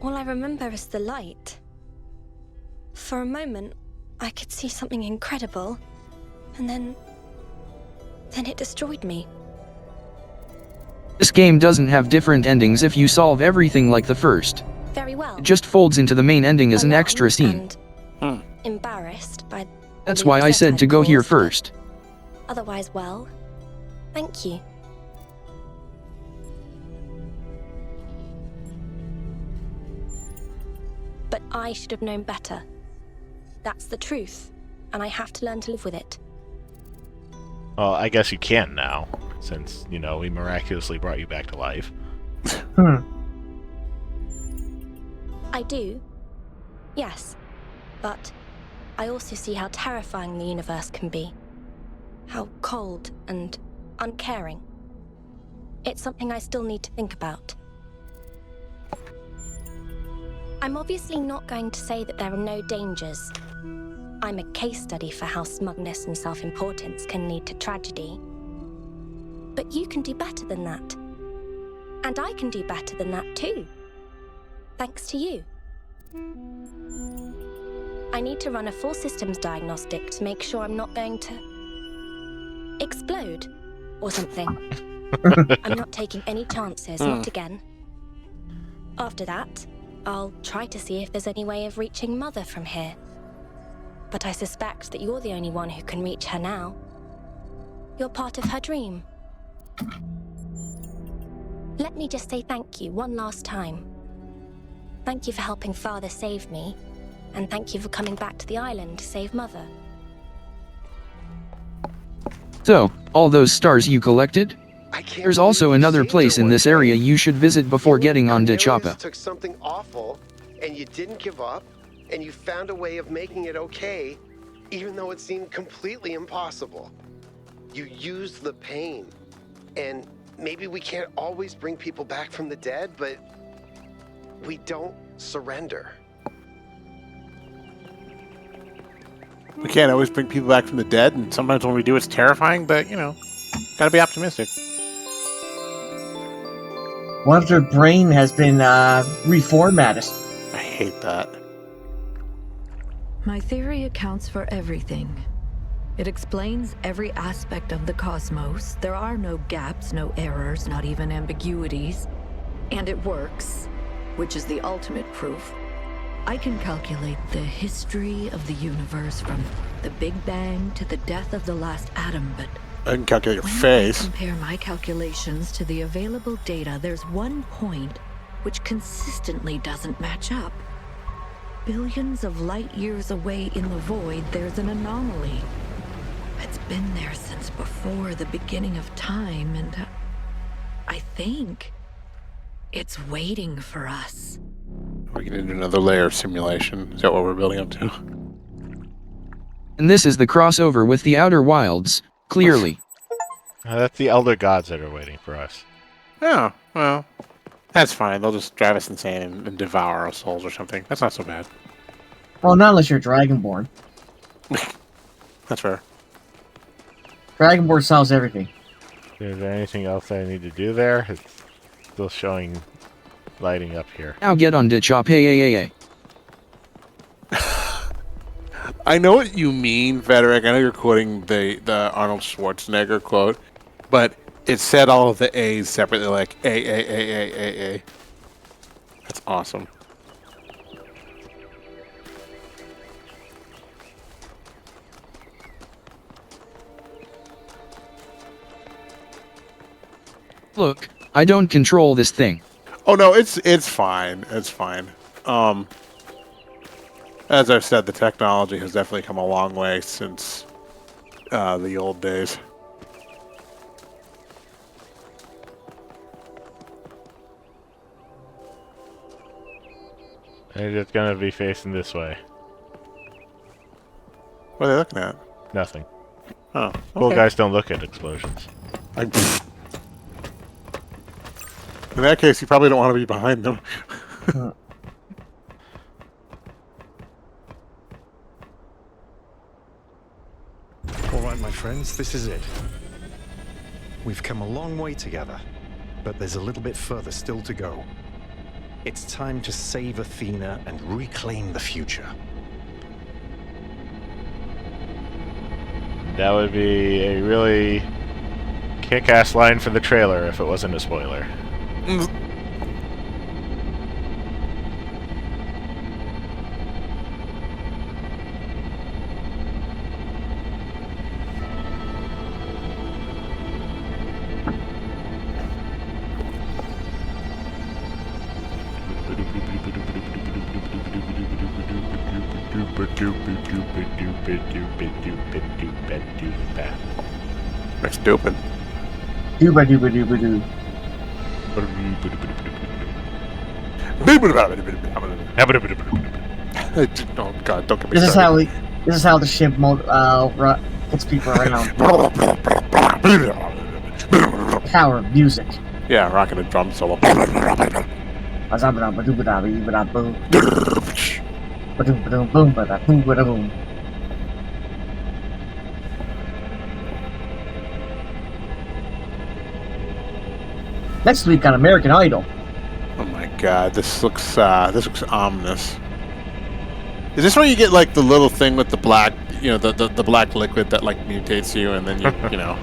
All I remember is the light. For a moment, I could see something incredible, and then it destroyed me. This game doesn't have different endings if you solve everything like the first. Very well. It just folds into the main ending as an extra scene. And embarrassed by. That's all the why I upset said I'd to go here caused, but first. Otherwise, well, thank you. But I should have known better. That's the truth, and I have to learn to live with it. Well, I guess you can now, since, we miraculously brought you back to life. I do. Yes. But I also see how terrifying the universe can be. How cold and uncaring. It's something I still need to think about. I'm obviously not going to say that there are no dangers. I'm a case study for how smugness and self-importance can lead to tragedy. But you can do better than that. And I can do better than that too. Thanks to you. I need to run a full systems diagnostic to make sure I'm not going to explode or something. I'm not taking any chances, not again. After that, I'll try to see if there's any way of reaching Mother from here. But I suspect that you're the only one who can reach her now. You're part of her dream. Let me just say thank you one last time. Thank you for helping Father save me, and thank you for coming back to the island to save Mother. So, all those stars you collected? There's also another place in this area you should visit before getting on Chapa. Took something awful, and you didn't give up, and you found a way of making it okay, even though it seemed completely impossible. You used the pain, and maybe we can't always bring people back from the dead, but we don't surrender. We can't always bring people back from the dead, and sometimes when we do, it's terrifying, but, gotta be optimistic. What if their brain has been reformatted? I hate that. My theory accounts for everything. It explains every aspect of the cosmos. There are no gaps, no errors, not even ambiguities. And it works, which is the ultimate proof. I can calculate the history of the universe from the Big Bang to the death of the last atom, but I can calculate your when face. I compare my calculations to the available data, there's one point which consistently doesn't match up. Billions of light years away in the void, there's an anomaly. It's been there since before the beginning of time, and I think it's waiting for us. We're getting into another layer of simulation. Is that what we're building up to? And this is the crossover with the Outer Wilds, clearly. That's the Elder Gods that are waiting for us. Oh, well, that's fine. They'll just drive us insane and devour our souls or something. That's not so bad. Well, not unless you're Dragonborn. That's fair. Dragonborn solves everything. Is there anything else I need to do there? It's still showing lighting up here. Now get on Chapa. I know what you mean, Frederick. I know you're quoting the Arnold Schwarzenegger quote, but it said all of the A's separately, like A. That's awesome. Look, I don't control this thing. Oh no, it's fine. It's fine. As I've said, the technology has definitely come a long way since the old days. They're just gonna be facing this way. What are they looking at? Nothing. Oh, okay. Cool guys don't look at explosions. In that case, you probably don't want to be behind them. All right, my friends, this is it. We've come a long way together, but there's a little bit further still to go. It's time to save Athena and reclaim the future. That would be a really kick-ass line for the trailer if it wasn't a spoiler. They're stupid. Dooba dooba dooba doo. Oh God! Don't get me This is started. how this is how the ship gets people around. Power of music. Yeah, rocking a drum solo. Next week on American Idol. Oh my God! This looks ominous. Is this where you get like the little thing with the black, the black liquid that like mutates you, and then you know?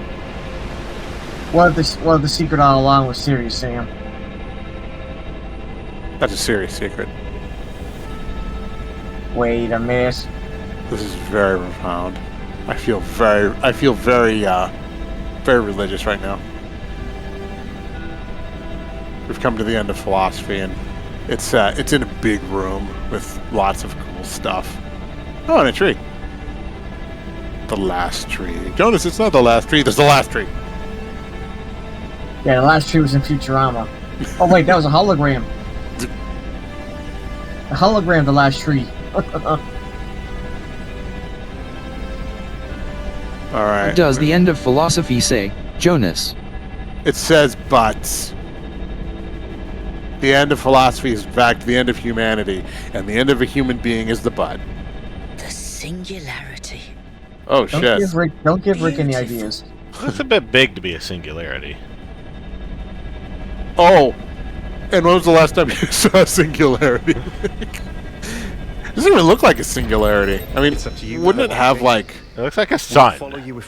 What if the secret all along was serious, Sam? That's a serious secret. Wait a minute. This is very profound. I feel very religious right now. We've come to the end of philosophy, and it's in a big room with lots of cool stuff. Oh, and a tree. The last tree. Jonas, it's not the last tree. There's the last tree. Yeah, the last tree was in Futurama. Oh wait, that was a hologram. A hologram, the last tree. All right. What does the end of philosophy say, Jonas? It says but. The end of philosophy is in fact the end of humanity, and the end of a human being is the but. The singularity. Oh shit! Don't give Rick any ideas. It's a bit big to be a singularity. Oh, and when was the last time you saw a singularity? Doesn't even look like a singularity. I mean, wouldn't it have like? It looks like a sun.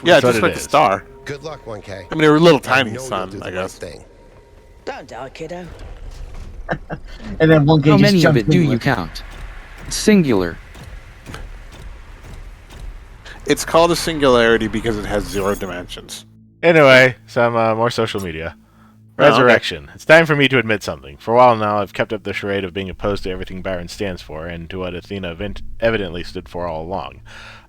Yeah, just like a star. Good luck, 1K. I mean, they were a little tiny sun, I guess. Don't die, kiddo. And then 1K How just many of jumped it do in you with. count? Singular. It's called a singularity because it has 0 dimensions. Anyway, some more social media. Resurrection. Okay. It's time for me to admit something. For a while now, I've kept up the charade of being opposed to everything Byron stands for, and to what Athena evidently stood for all along.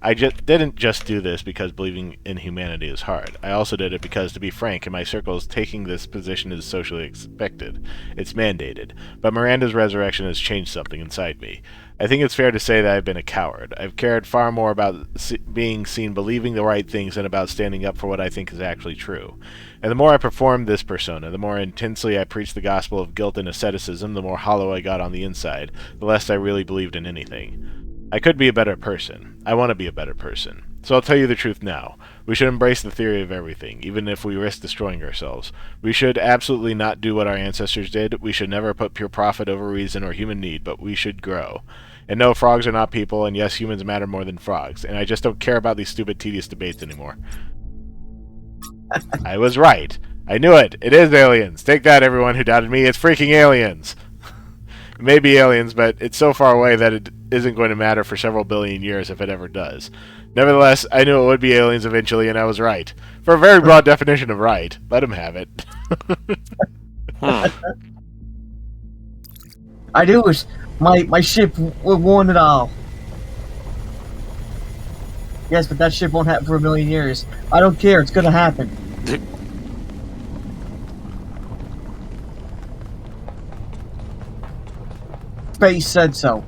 I didn't just do this because believing in humanity is hard. I also did it because, to be frank, in my circles, taking this position is socially expected. It's mandated. But Miranda's resurrection has changed something inside me. I think it's fair to say that I've been a coward. I've cared far more about being seen believing the right things than about standing up for what I think is actually true. And the more I performed this persona, the more intensely I preached the gospel of guilt and asceticism, the more hollow I got on the inside, the less I really believed in anything. I could be a better person. I want to be a better person. So I'll tell you the truth now. We should embrace the theory of everything, even if we risk destroying ourselves. We should absolutely not do what our ancestors did. We should never put pure profit over reason or human need, but we should grow. And no, frogs are not people, and yes, humans matter more than frogs, and I just don't care about these stupid, tedious debates anymore. I was right. I knew it. It is aliens. Take that, everyone who doubted me. It's freaking aliens. It may be aliens, but it's so far away that it isn't going to matter for several billion years if it ever does. Nevertheless, I knew it would be aliens eventually, and I was right. For a very broad definition of right. Let him have it. I do wish my ship would warn it all. Yes, but that ship won't happen for 1,000,000 years. I don't care. It's gonna happen. Space said so.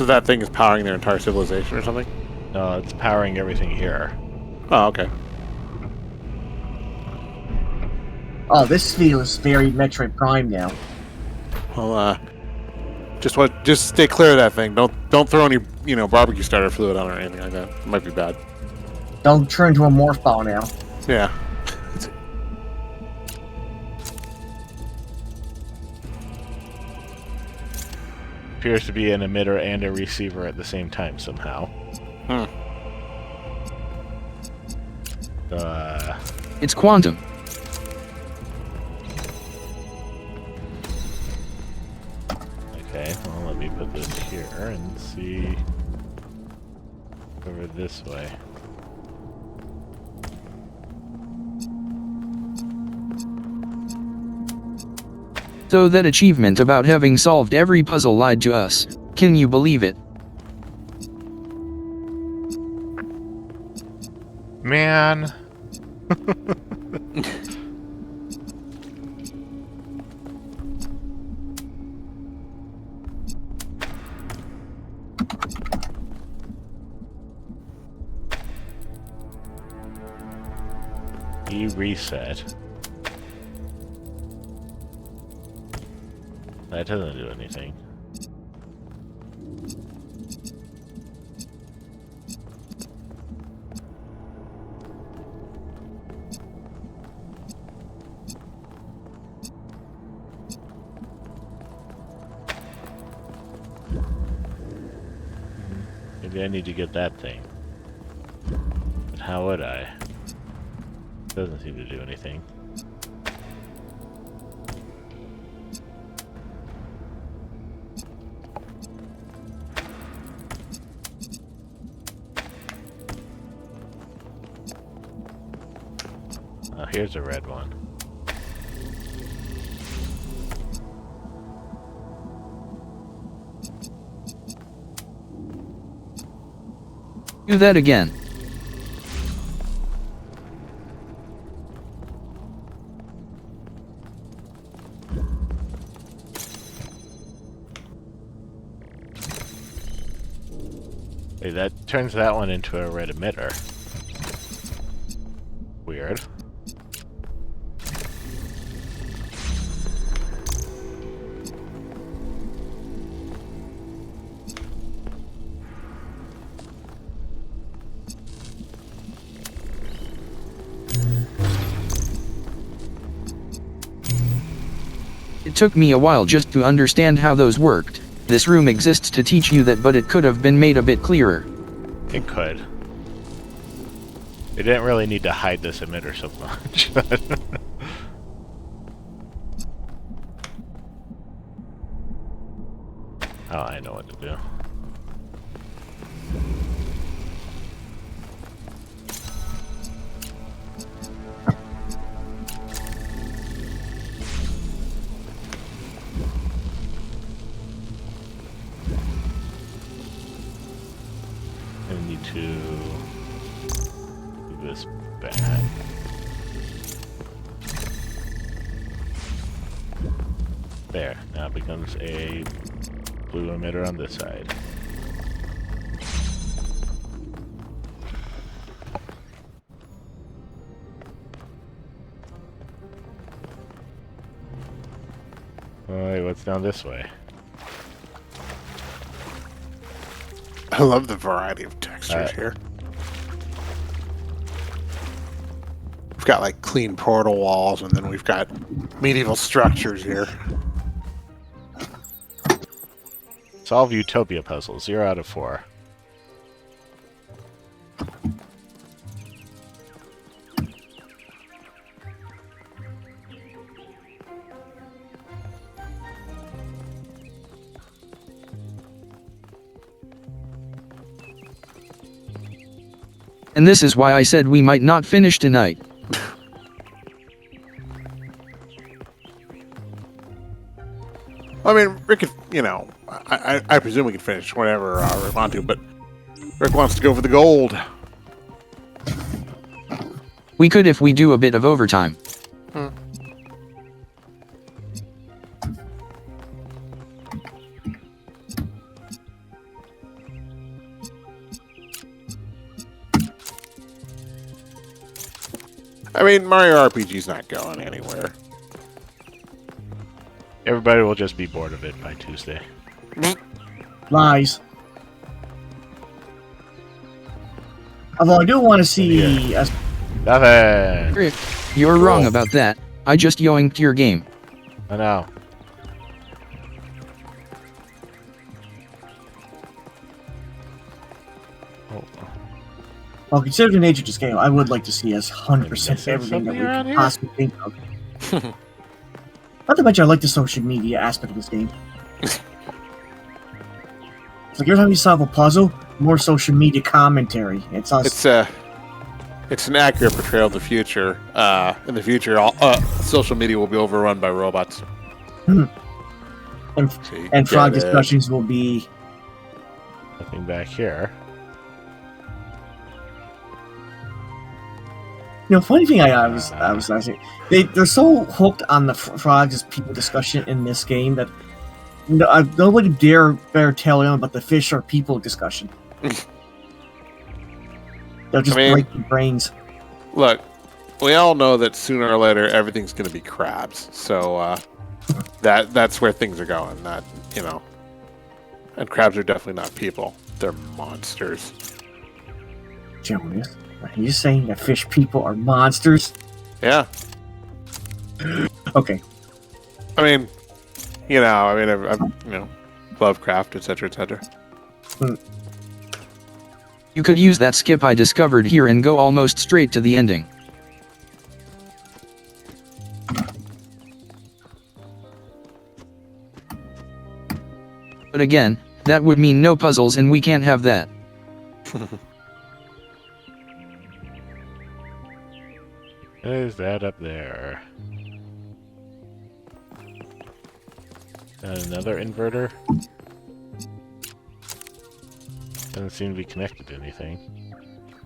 So that thing is powering their entire civilization or something? No, it's powering everything here. Oh, okay. Oh, this feels very Metroid Prime now. Well, just stay clear of that thing. Don't throw any, barbecue starter fluid on it or anything like that. It might be bad. Don't turn into a morph ball now. Yeah. Appears to be an emitter and a receiver at the same time somehow. It's quantum. Okay, well, let me put this here and see over this way. So that achievement about having solved every puzzle lied to us. Can you believe it? Man. You reset. That doesn't do anything. Maybe I need to get that thing. But how would I? Doesn't seem to do anything. Oh, here's a red one. Do that again. Hey, that turns that one into a red emitter. Weird. It took me a while just to understand how those worked. This room exists to teach you that, but it could have been made a bit clearer. It could. They didn't really need to hide this emitter so much. Oh, I know what to do. I need to do this back. There, now it becomes a blue emitter on this side. Alright, what's down this way? I love the variety of textures here. We've got like clean portal walls, and then we've got medieval structures here. Solve Utopia puzzles, 0 out of 4. And this is why I said we might not finish tonight. I mean, Rick, I presume we can finish whenever Rick wants to, but Rick wants to go for the gold. We could if we do a bit of overtime. I mean, Mario RPG's not going anywhere. Everybody will just be bored of it by Tuesday. Lies. Although I do want to see... Nothing! Griff, you're wrong about that. I just yoinked your game. I know. Well, considering the nature of this game, I would like to see us 100% everything that we around could here? possibly think of. Not to mention, I like the social media aspect of this game. It's like every time you solve a puzzle, more social media commentary. It's us. It's an accurate portrayal of the future. In the future, social media will be overrun by robots. And frog discussions will be... Nothing back here. You know, funny thing I was saying, they're so hooked on the frogs as people discussion in this game that nobody better tell them about the fish or people discussion. They'll just break your brains. Look, we all know that sooner or later everything's going to be crabs. So that's where things are going. Not, you know, and crabs are definitely not people. They're monsters. Jonas, are you saying that fish people are monsters? Yeah. Okay. I mean, I've Lovecraft, etc., etc. You could use that skip I discovered here and go almost straight to the ending. But again, that would mean no puzzles and we can't have that. What is that up there? Another inverter? Doesn't seem to be connected to anything.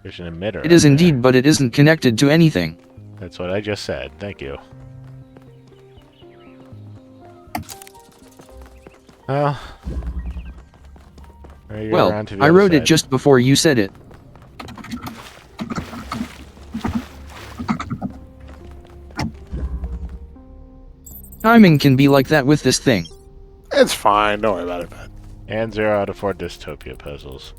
There's an emitter. It is up indeed, but it isn't connected to anything. there. That's what I just said. Thank you. Well, Well, I wrote it just before you said it. Timing can be like that with this thing. It's fine. Don't worry about it, man. And 0 out of 4 dystopia puzzles.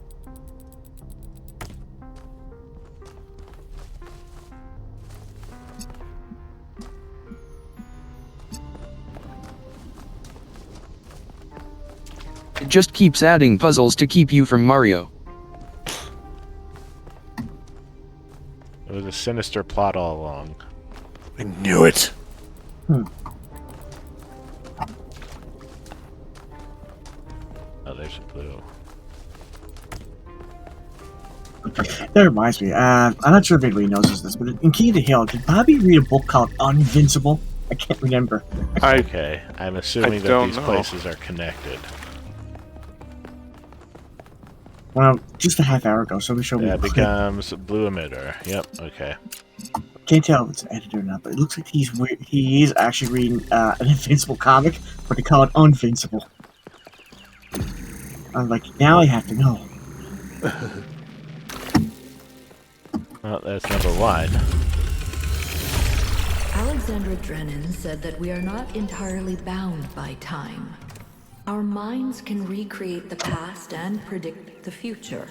It just keeps adding puzzles to keep you from Mario. It was a sinister plot all along. I knew it. Oh, there's a clue. That reminds me, I'm not sure if anybody knows this, but in King of the Hill, did Bobby read a book called Invincible? I can't remember. Okay, I'm assuming that these places are connected. Well, just a half hour ago, somebody showed me. That becomes blue emitter. Yep, okay. Can't tell if it's an editor or not, but it looks like he is actually reading an Invincible comic, but they call it Invincible. I'm like, now I have to know. Well, that's number 1. Alexandra Drennan said that we are not entirely bound by time. Our minds can recreate the past and predict the future.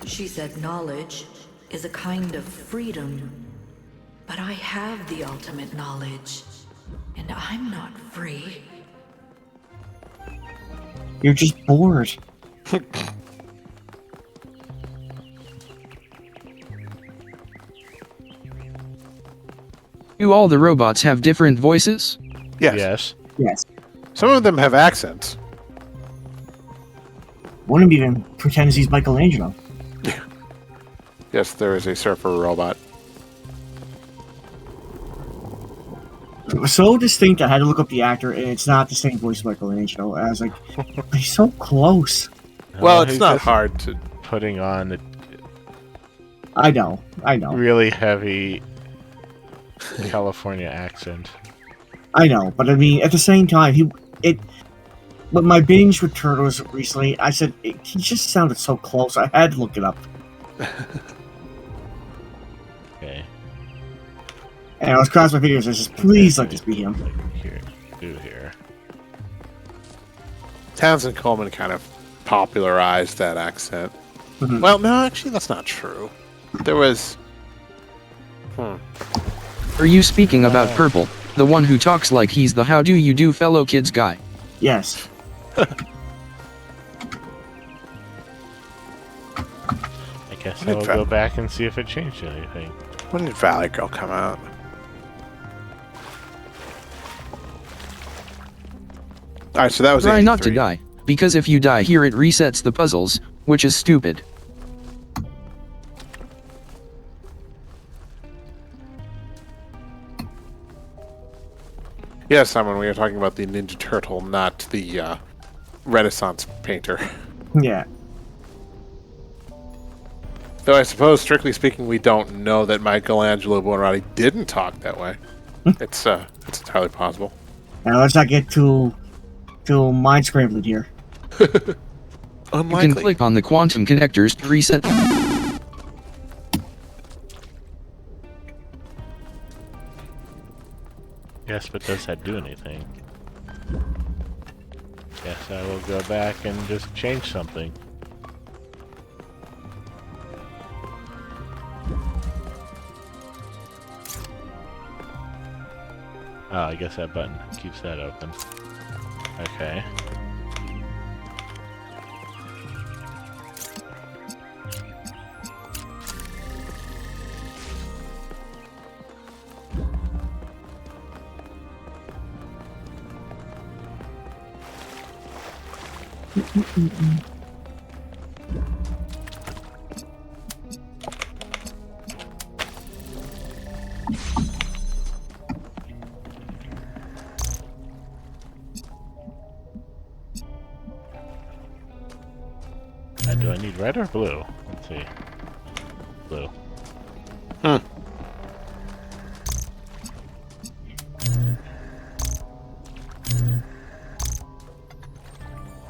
She said knowledge is a kind of freedom. But I have the ultimate knowledge, and I'm not free. You're just bored. Do all the robots have different voices? Yes. Yes. Some of them have accents. One of them even pretends he's Michelangelo. Yes, there is a surfer robot. It was so distinct, I had to look up the actor, and it's not the same voice as Michelangelo. I was like, but he's so close. Well, it's not hard to... Putting on a I know. really heavy California accent. I know, but I mean, at the same time, But my binge with Turtles recently, I said, he just sounded so close, I had to look it up. Okay. And I was crossing my fingers. I was just, please let this be him. Here. Townsend Coleman kind of popularized that accent. Mhm. Well, no, actually, that's not true. There was... Are you speaking about Purple, the one who talks like he's the how do you do fellow kids guy? Yes. I guess When did I'll go back and see if it changed anything. When did Valley Girl come out? Alright, so that was Try not to 83. die, because if you die here it resets the puzzles, which is stupid. Yes, Simon, we were talking about the Ninja Turtle, not the Renaissance painter. Yeah. Though I suppose, strictly speaking, we don't know that Michelangelo Buonarroti didn't talk that way. It's entirely possible. Now let's not get too mind scrambling here. You Unlikely. can click on the quantum connectors to reset. Yes, but does that do anything? Guess I will go back and just change something. Oh, I guess that button keeps that open. Okay. Do I need red or blue? Let's see. Blue.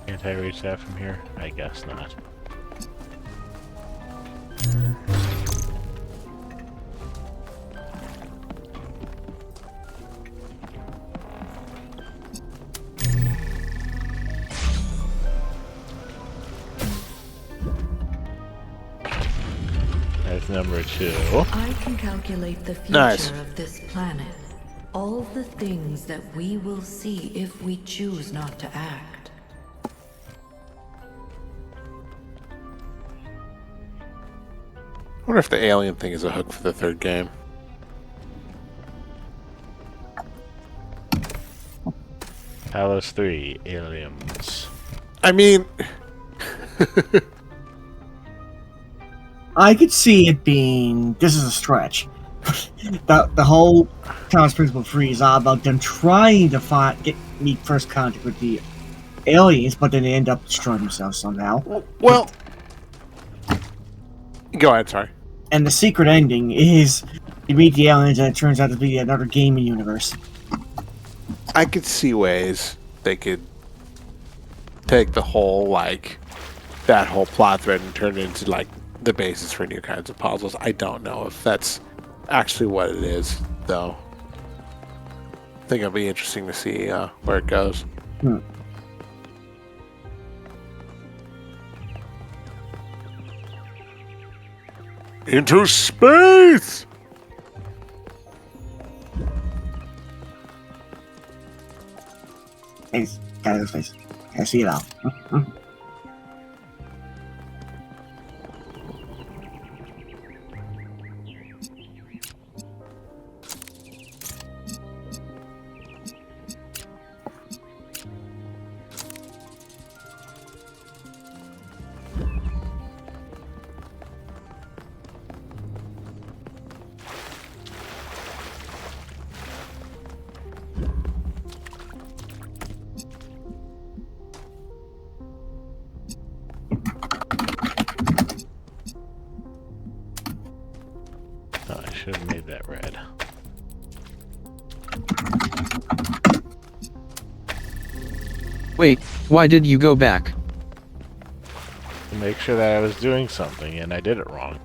Can't I reach that from here? I guess not. That's number 2. I can calculate the future Nice. of this planet. All the things that we will see if we choose not to act. I wonder if the alien thing is a hook for the third game. Talos 3, aliens. I mean... I could see it being. This is a stretch. the whole Talos Principle III is all about them trying to meet first contact with the aliens, but then they end up destroying themselves somehow. Well... Go ahead, sorry. And the secret ending is you meet the aliens and it turns out to be another gaming universe. I could see ways they could take the whole, like, that whole plot thread and turn it into, like, the basis for new kinds of puzzles. I don't know if that's actually what it is, though. I think it'll be interesting to see where it goes. Into space! Thanks. Talos face. I see it all. Oh, I should have made that red. Wait, why did you go back? To make sure that I was doing something, and I did it wrong.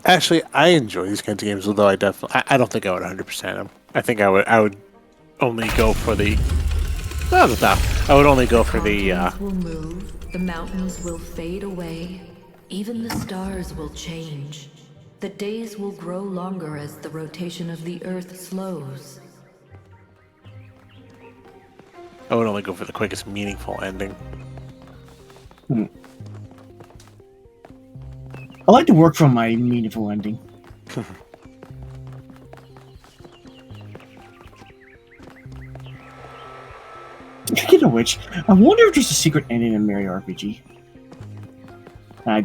Actually, I enjoy these kinds of games, although I don't think I would 100% them. I think I would only go for the. No, no, no. I would only go for the. Continents will move, the mountains will fade away, even the stars will change. The days will grow longer as the rotation of the Earth slows. I would only go for the quickest, meaningful ending. I like to work from my meaningful ending. Speaking of which, I wonder if there's a secret ending in Mario RPG.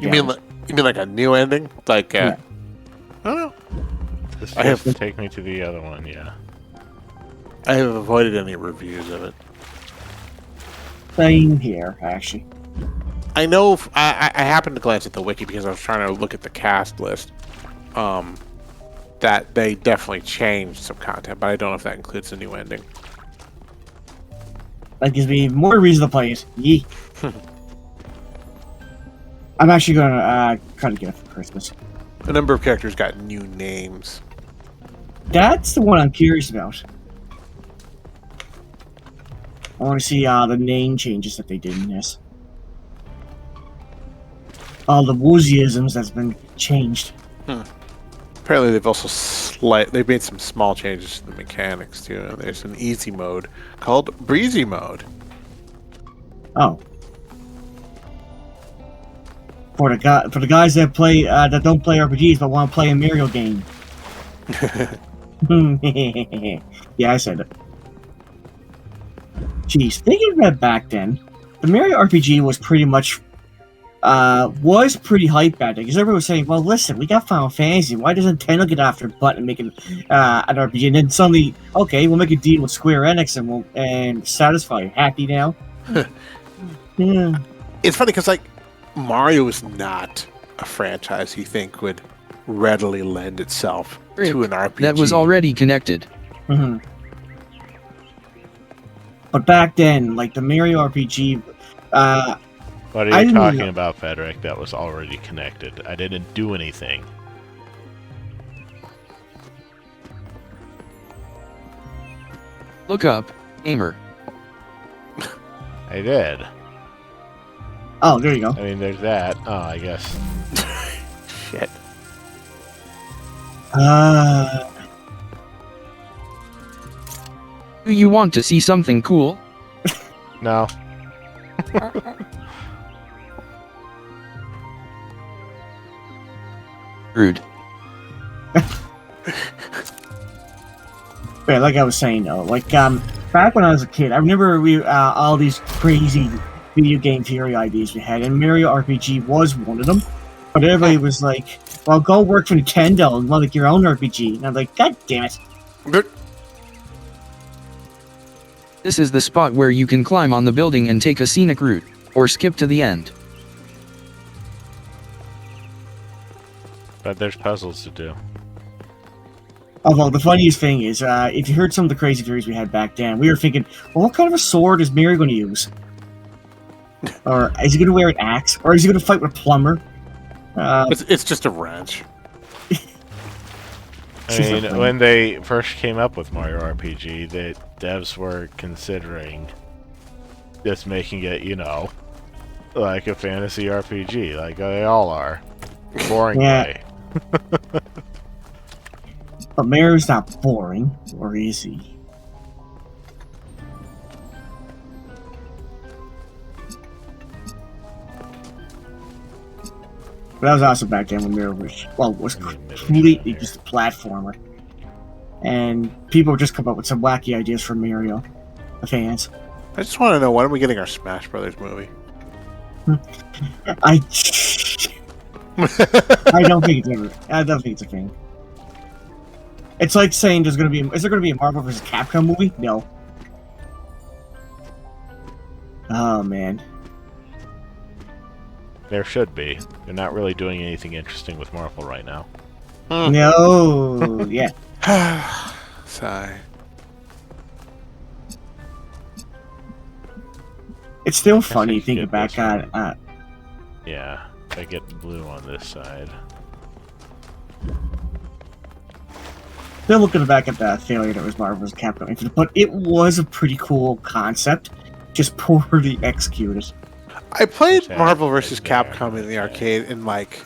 You mean like a new ending? Like, Yeah. I don't know. This I have- just take me to the other one, yeah. I have avoided any reviews of it. Same here, actually. I know I happened to glance at the wiki because I was trying to look at the cast list. That they definitely changed some content, but I don't know if that includes a new ending. That gives me more reason to play it. Yee. I'm actually gonna try to get it for Christmas. A number of characters got new names. That's the one I'm curious about. I want to see the name changes that they did in this. All the woozyisms that's been changed. Apparently, they've also they've made some small changes to the mechanics too. There's an easy mode called breezy mode. Oh. For the guys that play that don't play RPGs but want to play a Mario game. Yeah, I said it. Jeez, thinking about it back then, the Mario RPG was pretty much pretty hyped back then because everyone was saying, "Well, listen, we got Final Fantasy. Why doesn't Nintendo get after the butt and make an RPG?" And then suddenly, okay, we'll make a deal with Square Enix and satisfy you. Happy now? Yeah. It's funny because like Mario is not a franchise you think would readily lend itself to an RPG. That was already connected. Mm-hmm. But back then, like the Mario RPG, What are you talking about, Frederick? That was already connected. I didn't do anything. Look up, Aimer. I did. Oh, there you go. I mean, there's that. Oh, I guess. Shit. Do you want to see something cool? No. Rude. Yeah, like I was saying though, like back when I was a kid, I remember all these crazy video game theory ideas we had, and Mario RPG was one of them. But everybody was like, "Well, go work for Nintendo and make your own RPG." And I'm like, "God damn it!" This is the spot where you can climb on the building and take a scenic route, or skip to the end. But there's puzzles to do. Although the funniest thing is, if you heard some of the crazy theories we had back then, we were thinking, well, what kind of a sword is Mario going to use? Or is he going to wear an axe? Or is he going to fight with a plumber? It's just a wrench. I mean, when they first came up with Mario RPG, the devs were considering just making it, you know, like a fantasy RPG, like they all are. Boring way. But Mario's not boring, or is he? But that was also back then when Mario was completely just a platformer. And people would just come up with some wacky ideas for Mario, the fans. I just want to know, when are we getting our Smash Brothers movie? I don't think it's a thing. It's like saying is there going to be a Marvel vs. Capcom movie? No. Oh man. There should be. They're not really doing anything interesting with Marvel right now. No. Yeah. Sigh. It's still funny thinking back on. Yeah, I get blue on this side. Still looking back at that failure that was Marvel vs. Capcom Infinite, but it was a pretty cool concept, just poorly executed. I played Yeah, Marvel vs. right there, Capcom in the arcade in like,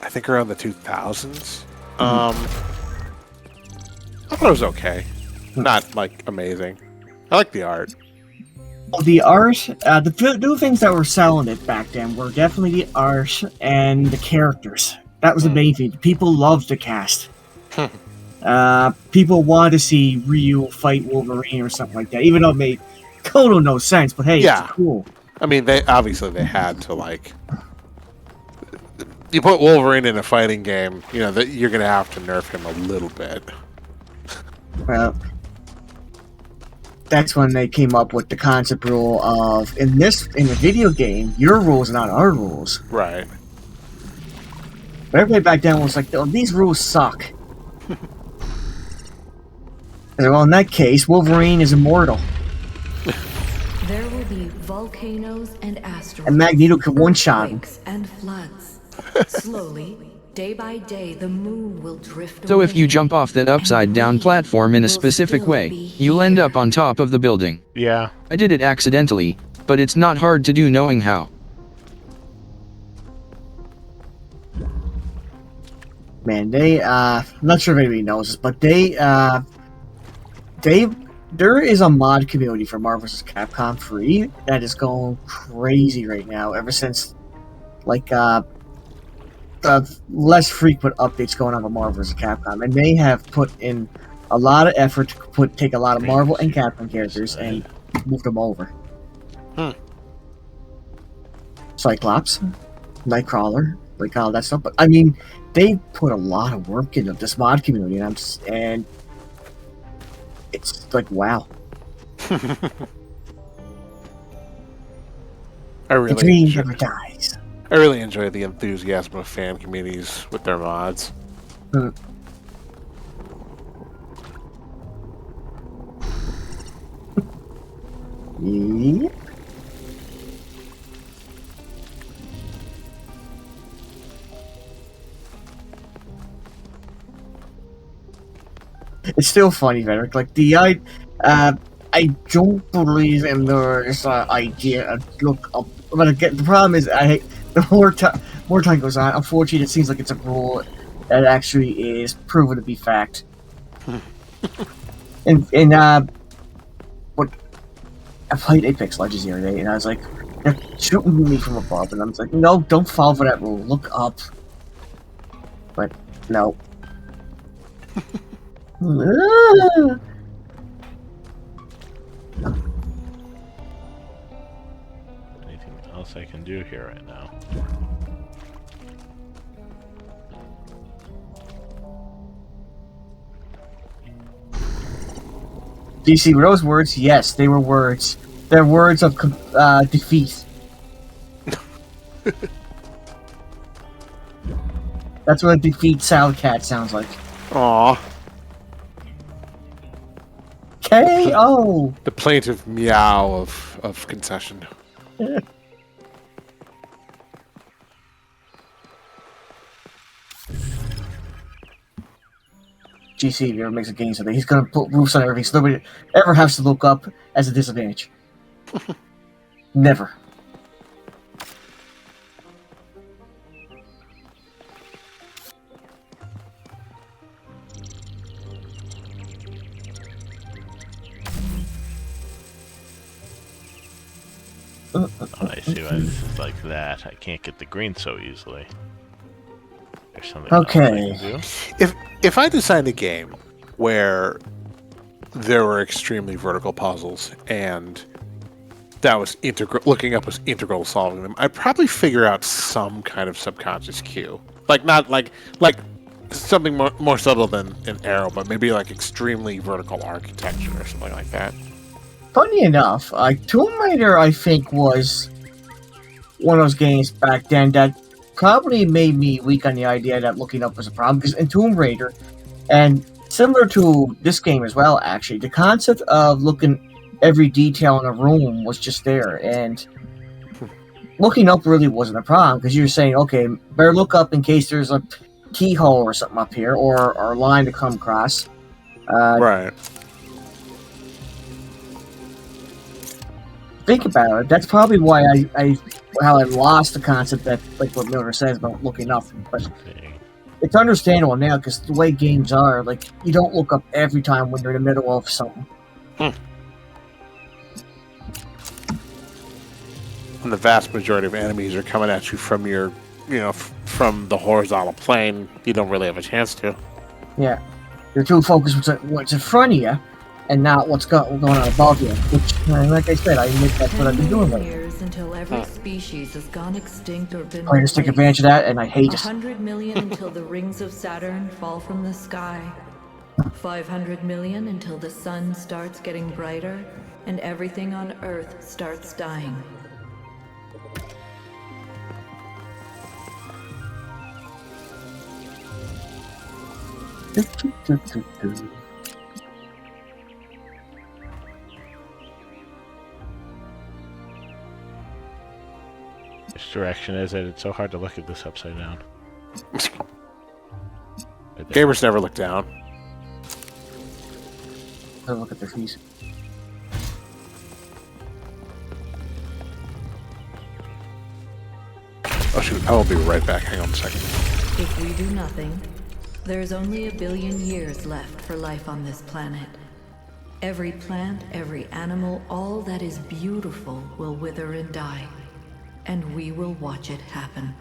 I think around the 2000s. Mhm. I thought it was okay, not like amazing. I like the art. The art, the two things that were selling it back then were definitely the art and the characters. That was the main thing. People loved the cast. People wanted to see Ryu fight Wolverine or something like that, even though it made total no sense. But hey, Yeah. it's cool. I mean, they had to like. You put Wolverine in a fighting game, you know that you're gonna have to nerf him a little bit. Well, that's when they came up with the concept rule of in the video game, your rules are not our rules. Right. But everybody back then was like, oh, these rules suck. Well, in that case, Wolverine is immortal. There will be volcanoes and asteroids. And Magneto can one-shot him. Quakes and floods. Slowly, day by day, the moon will drift So if away. you jump off that upside down platform in a specific way, you'll end up on top of the building. Yeah. I did it accidentally, but it's not hard to do knowing how. Man, I'm not sure if anybody knows this, but there is a mod community for Marvel vs. Capcom 3 that is going crazy right now, ever since, like, less frequent updates going on with Marvel vs. Capcom, and they have put in a lot of effort to take a lot of Marvel and Capcom characters and move them over. Cyclops, Nightcrawler, like all that stuff. But I mean, they put a lot of work into this mod community, and it's like, wow. I The really dream enjoy, never dies. I really enjoy the enthusiasm of fan communities with their mods. Yep. It's still funny, Vedrick. Like I don't believe in this idea of look up. But again, the problem is, the more time goes on, unfortunately, it seems like it's a rule that actually is proven to be fact. and what I played Apex Legends the other day, and I was like, they're shooting me from above, and I was like, no, don't fall for that rule. Look up. But no. Anything else I can do here right now? Do you see those words? Yes, they were words. They're words of defeat. That's what a defeat Salad Cat sounds like. Aw. K.O. The plaintive meow of concession. GC, if he ever makes a game someday, he's gonna put roofs on everything so nobody ever has to look up as a disadvantage. Never. Oh, I see why this is like that. I can't get the green so easily. There's something else I Okay. can do. If I designed a game where there were extremely vertical puzzles and that was integral, looking up was integral to solving them, I'd probably figure out some kind of subconscious cue. Like not like something more subtle than an arrow, but maybe like extremely vertical architecture or something like that. Funny enough, Tomb Raider, I think, was one of those games back then that probably made me weak on the idea that looking up was a problem. Because in Tomb Raider, and similar to this game as well, actually, the concept of looking every detail in a room was just there. And looking up really wasn't a problem because you're saying, okay, better look up in case there's a keyhole or something up here or a line to come across. Right. Think about it. That's probably why I lost the concept that, like what Miller says about looking up. But it's understandable now because the way games are, like, you don't look up every time when you're in the middle of something. And the vast majority of enemies are coming at you from your, from the horizontal plane. You don't really have a chance to. Yeah. You're too focused on what's in front of you and not what's going on above you. Which, like I said, I admit that's what I've been doing lately. Years until every species has gone extinct or been Players take advantage of that, and I hate it. 100 million until the rings of Saturn fall from the sky. 500 million until the sun starts getting brighter and everything on Earth starts dying. Which direction is it? It's so hard to look at this upside down. Gamers never look down. Don't look at their feet. Oh shoot, I will be right back. Hang on a second. If we do nothing, there's only 1 billion years left for life on this planet. Every plant, every animal, all that is beautiful will wither and die. And we will watch it happen.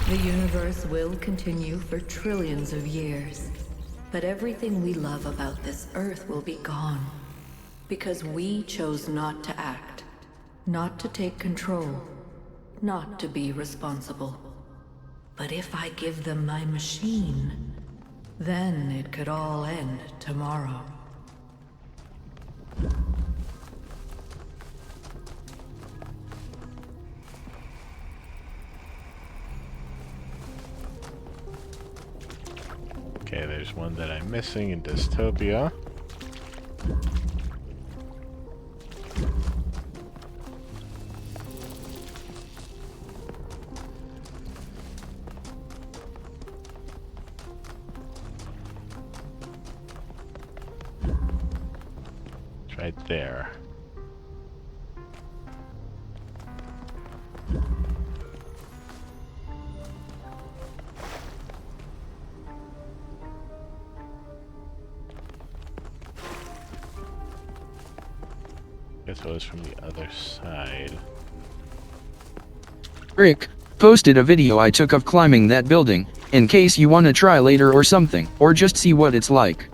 The universe will continue for trillions of years. But everything we love about this Earth will be gone. Because we chose not to act, not to take control, not to be responsible. But if I give them my machine, then it could all end tomorrow. Okay, there's one that I'm missing in Dystopia. It's right there. Guess it was from the other side. Rick posted a video I took of climbing that building, in case you wanna try later or something, or just see what it's like.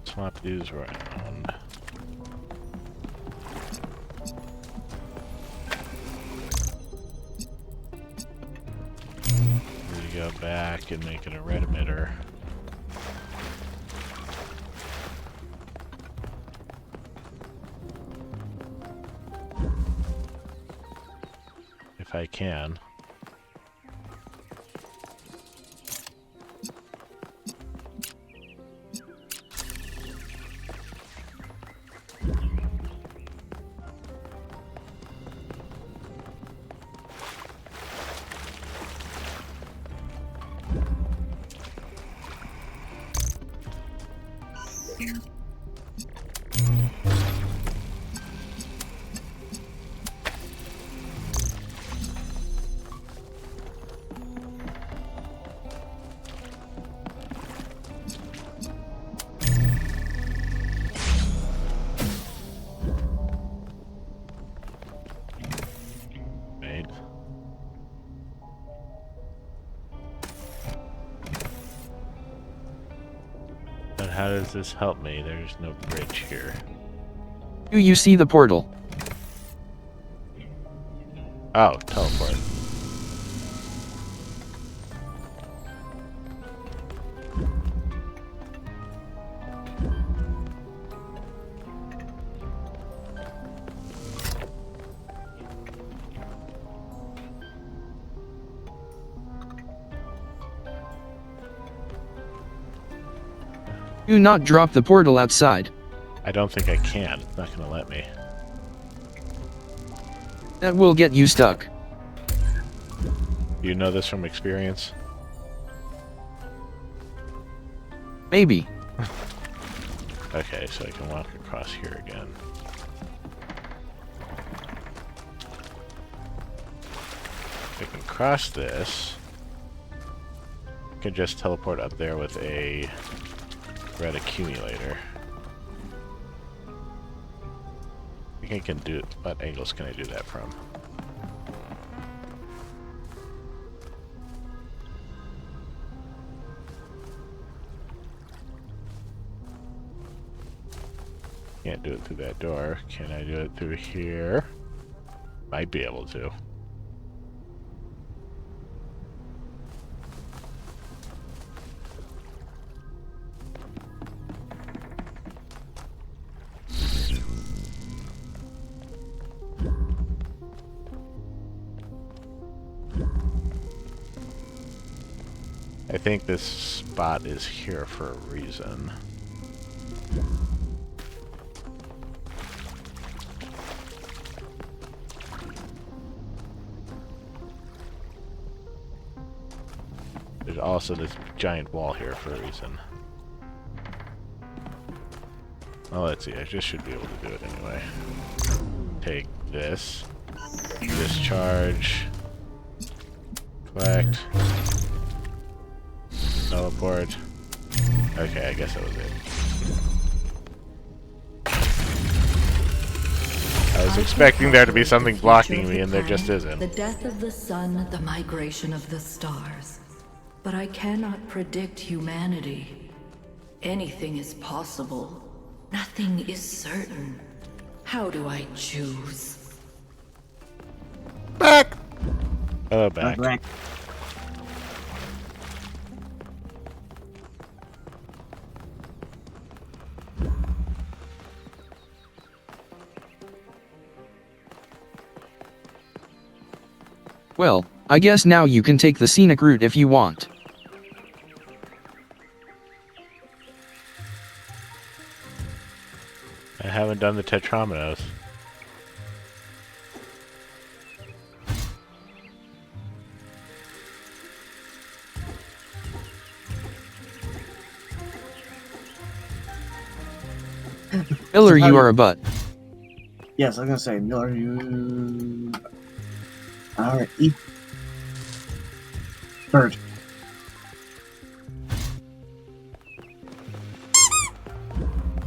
Swap these around. back and make it a red emitter. If I can. How does this help me? There's no bridge here. Do you see the portal? Oh, teleport. Do not drop the portal outside. I don't think I can. It's not going to let me. That will get you stuck. You know this from experience? Maybe. Okay, so I can walk across here again. I can cross this. I can just teleport up there with a red accumulator. I think I can do... What angles can I do that from? Can't do it through that door. Can I do it through here? Might be able to. I think this spot is here for a reason. There's also this giant wall here for a reason. Well, let's see. I just should be able to do it anyway. Take this. Discharge. Collect. Teleport. Okay, I guess that was it. I was expecting there to be something blocking me, and there just isn't. The death of the sun, the migration of the stars. But I cannot predict humanity. Anything is possible. Nothing is certain. How do I choose? Back! Oh, back. Well, I guess now you can take the scenic route if you want. I haven't done the Tetrominoes. Miller, you are a butt. Yes, I was gonna say, Miller, you... Alright, eat. Bird.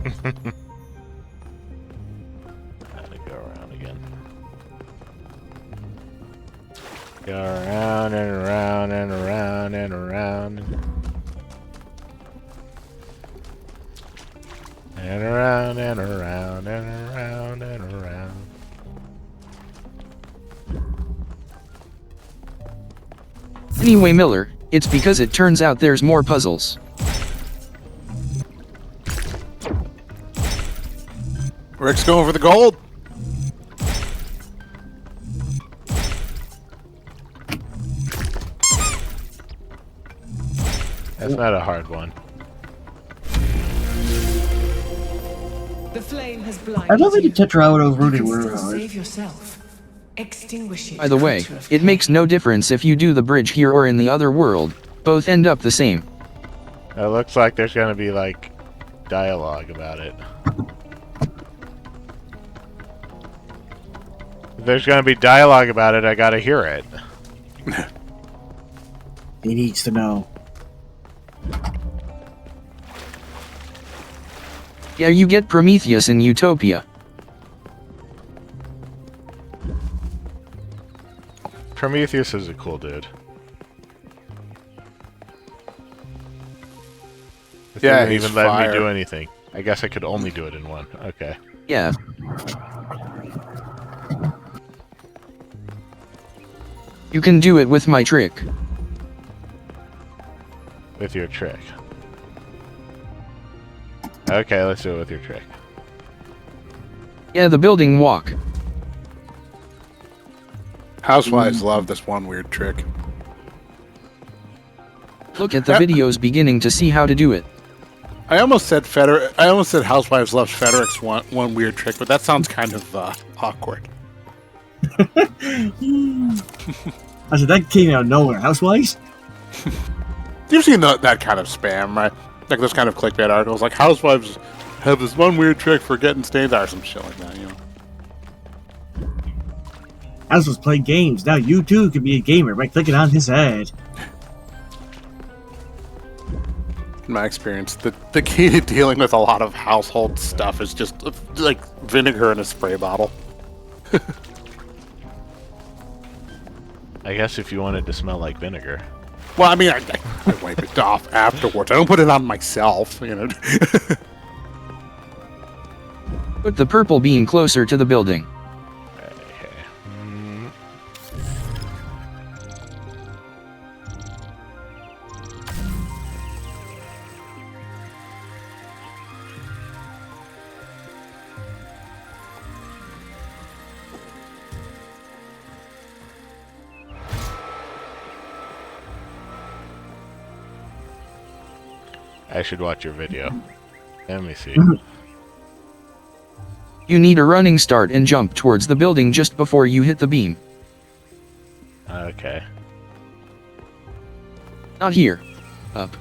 Gotta go around again. Go around and around and around and around. And around and around and around and around. Anyway, Miller, It's because it turns out there's more puzzles. Rick's going for the gold. That's not a hard one. The flame has I blinded don't think you. the Tetrao Rudy You can were still hard. save yourself. Extinguish it. By the way, Creature of it makes no difference if you do the bridge here or in the other world. Both end up the same. It looks like there's gonna be, like, dialogue about it. If there's gonna be dialogue about it, I gotta hear it. He needs to know. Yeah, you get Prometheus in Utopia. Prometheus is a cool dude. It Yeah, didn't he's even let fire. me do anything. I guess I could only do it in one. Okay. Yeah. You can do it with my trick. With your trick. Okay, let's do it with your trick. Yeah, the building walk. Housewives love this one weird trick. Look at the videos beginning to see how to do it. I almost said Housewives loves Federic's one weird trick, but that sounds kind of awkward. I said, that came out of nowhere. Housewives? You've seen that kind of spam, right? Like those kind of clickbait articles, like Housewives have this one weird trick for getting stains or some shit like that, you know. Housewives play games. Now you too can be a gamer by clicking on his ad. In my experience, the key to dealing with a lot of household stuff is just like vinegar in a spray bottle. I guess if you want it to smell like vinegar. Well, I mean, I wipe it off afterwards. I don't put it on myself, you know. Put the purple beam closer to the building. Okay. I should watch your video. Let me see. You need a running start and jump towards the building just before you hit the beam. Okay. Not here. Up.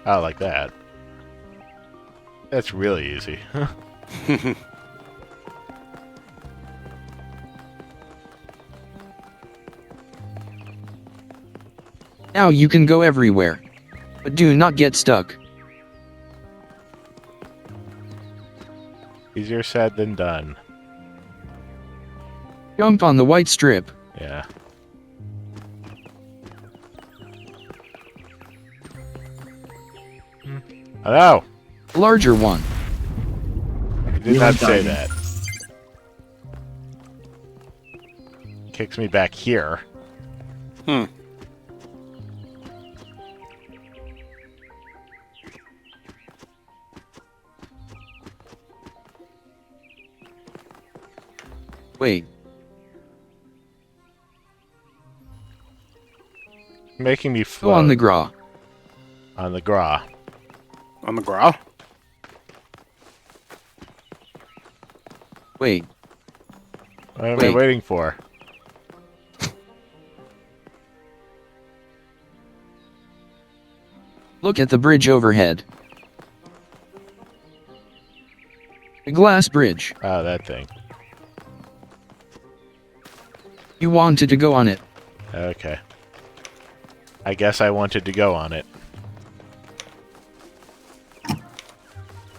Oh, like that. That's really easy. Now you can go everywhere. But do not get stuck. Easier said than done. Jump on the white strip. Yeah. Hello! Larger one. You did not say that. Kicks me back here. Hmm. Wait. Making me float. Go on the gra. On the gra. On the growl? Wait. What am I waiting for? Look at the bridge overhead. A glass bridge. Oh, that thing. You wanted to go on it. Okay. I guess I wanted to go on it.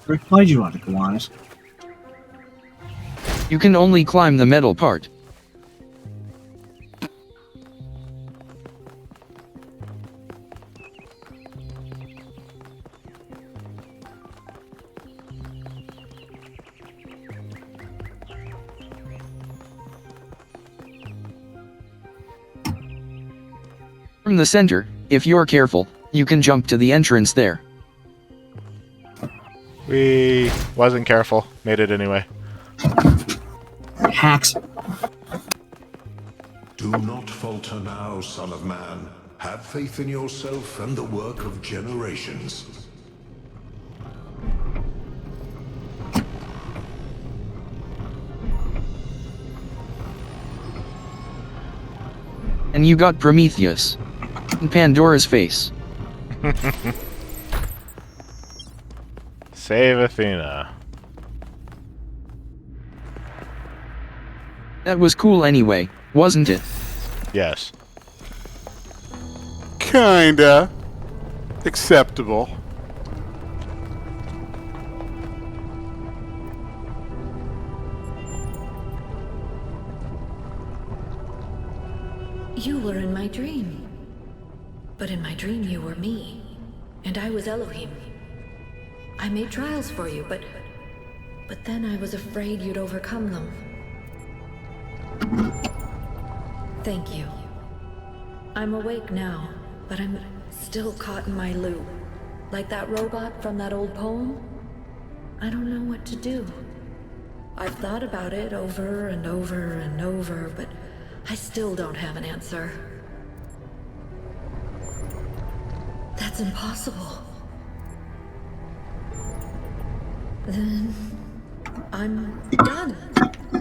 Rick, why'd you want to go on it? You can only climb the metal part. From the center, if you're careful, you can jump to the entrance there. We wasn't careful. Made it anyway. Hacks. Do not falter now, son of man. Have faith in yourself and the work of generations. And you got Prometheus. And Pandora's face. Save Athena. That was cool anyway, wasn't it? Yes. Kinda. Acceptable. You were in my dream. But in my dream you were me. And I was Elohim. I made trials for you, but then I was afraid you'd overcome them. Thank you. I'm awake now, but I'm still caught in my loop. Like that robot from that old poem. I don't know what to do. I've thought about it over and over and over, but I still don't have an answer. That's impossible. Then I'm done.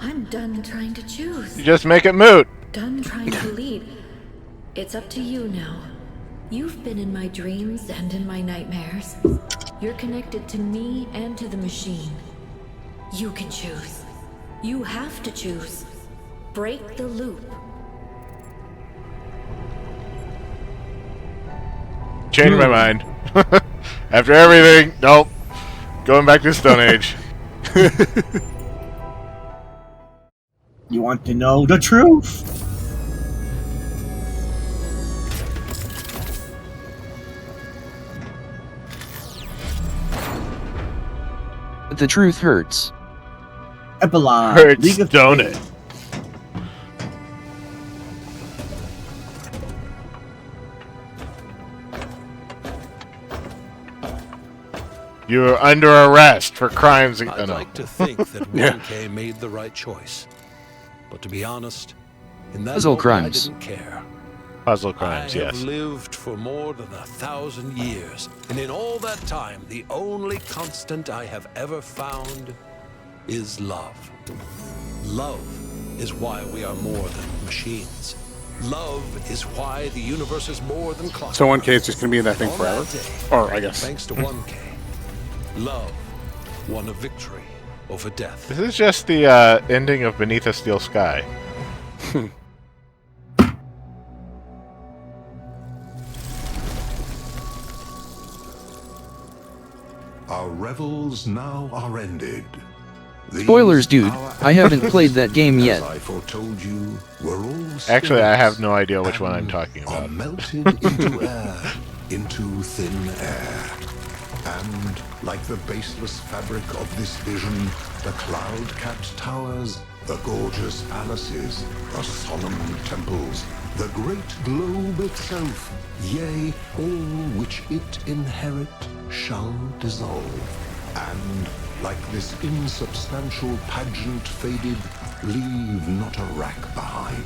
I'm done trying to choose. You just make it moot. Done trying to lead. It's up to you now. You've been in my dreams and in my nightmares. You're connected to me and to the machine. You can choose. You have to choose. Break the loop. Changed my mind. After everything, nope. Going back to Stone Age. You want to know the truth? But the truth hurts. Epilogue. Hurts, League of don't it? You're under arrest for crimes. I'd like to think that 1K made the right choice. But to be honest, in that Puzzle moment, crimes. I didn't care. Puzzle crimes, I have yes. lived for more than 1,000 years, and in all that time, the only constant I have ever found is love. Love is why we are more than machines. Love is why the universe is more than clockwork. So 1K is just going to be in that thing On forever? that day, Or, I guess. thanks to 1K, love won a victory over death. This is just the ending of Beneath a Steel Sky. Our revels now are ended. These, Spoilers, dude. our I haven't played that game yet. As I foretold you, were all Actually, I have spirits no idea which one I'm and talking are about. melted into air, into thin air. And, like the baseless fabric of this vision, the cloud-capped towers, the gorgeous palaces, the solemn temples, the great globe itself, yea, all which it inherit shall dissolve. And, like this insubstantial pageant faded, leave not a rack behind.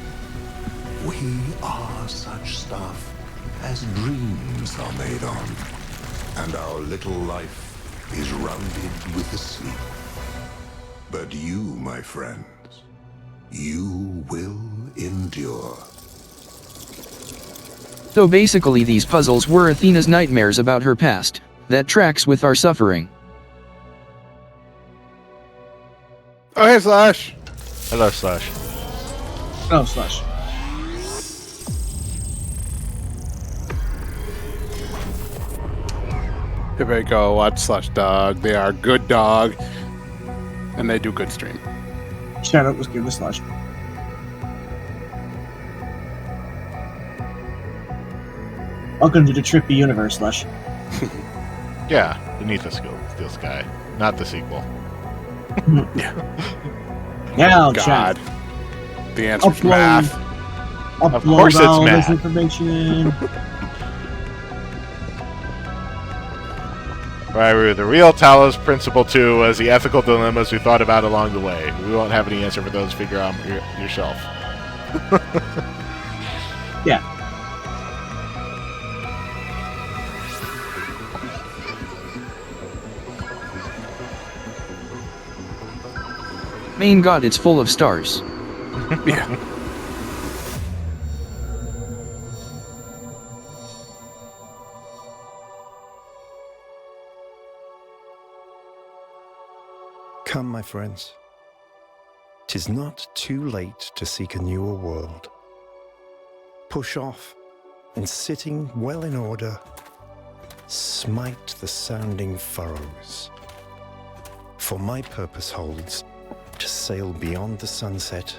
We are such stuff as dreams are made on, and our little life is rounded with a sleep. But you, my friends, you will endure. So basically these puzzles were Athena's nightmares about her past. That tracks with our suffering. Oh, hey, Slash. Hello, Slash. Oh, Slash. Here we go. Watch Slash Dog. They are good dog. And they do good stream. Shout out was good with Slash. Welcome to the trippy universe, Slash. Yeah, Beneath the Steel Sky. Not the sequel. Now, God. chat. The answer's Upload. math. course it's all this mad. information. Right, Roo. The real Talos Principle II was the ethical dilemmas we thought about along the way. We won't have any answer for those. Figure out yourself. Yeah. Main God, it's full of stars. Yeah. Come, my friends. 'Tis not too late to seek a newer world. Push off, and sitting well in order, smite the sounding furrows. For my purpose holds to sail beyond the sunset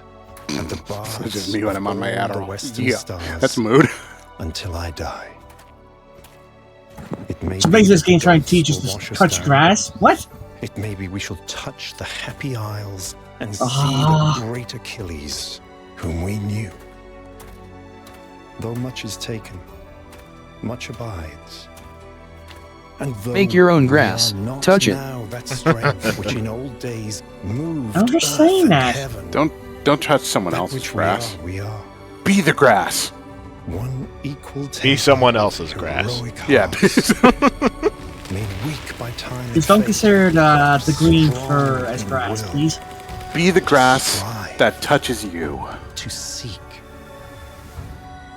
and the bars This is me when I'm on my of all the Adderall. western Yeah, stars that's mood. until I die. It may So be basically, this that game the trying to gods teach us will to wash us touch down. grass. What? It may be we shall touch the happy isles and see Ah. the great Achilles, whom we knew. Though much is taken, much abides. And though Make your own we grass. are not Touch it. now that strength which in old days moved I'm just earth saying and that. heaven, Don't touch someone that else's which grass. we are Be the grass. one equal Be someone else's grass. Yeah. made weak by time and Just don't fate, consider the green strong fur as in grass, will, please. Be the grass strive that touches you. to seek,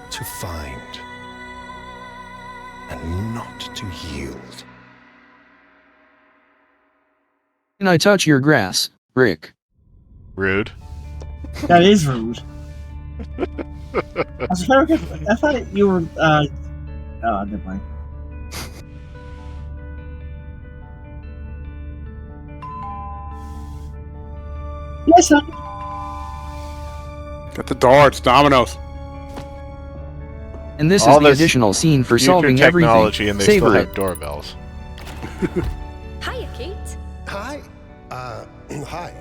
to find, and not to yield. Can I touch your grass, Rick? Rude. That is rude. I thought you were. Oh, never mind. Yes, son. Got the door. It's Domino's. And this All is the this additional scene for Future solving technology, everything. and they still Savor have it. doorbells. Hiya, Kate. Hi. Hi.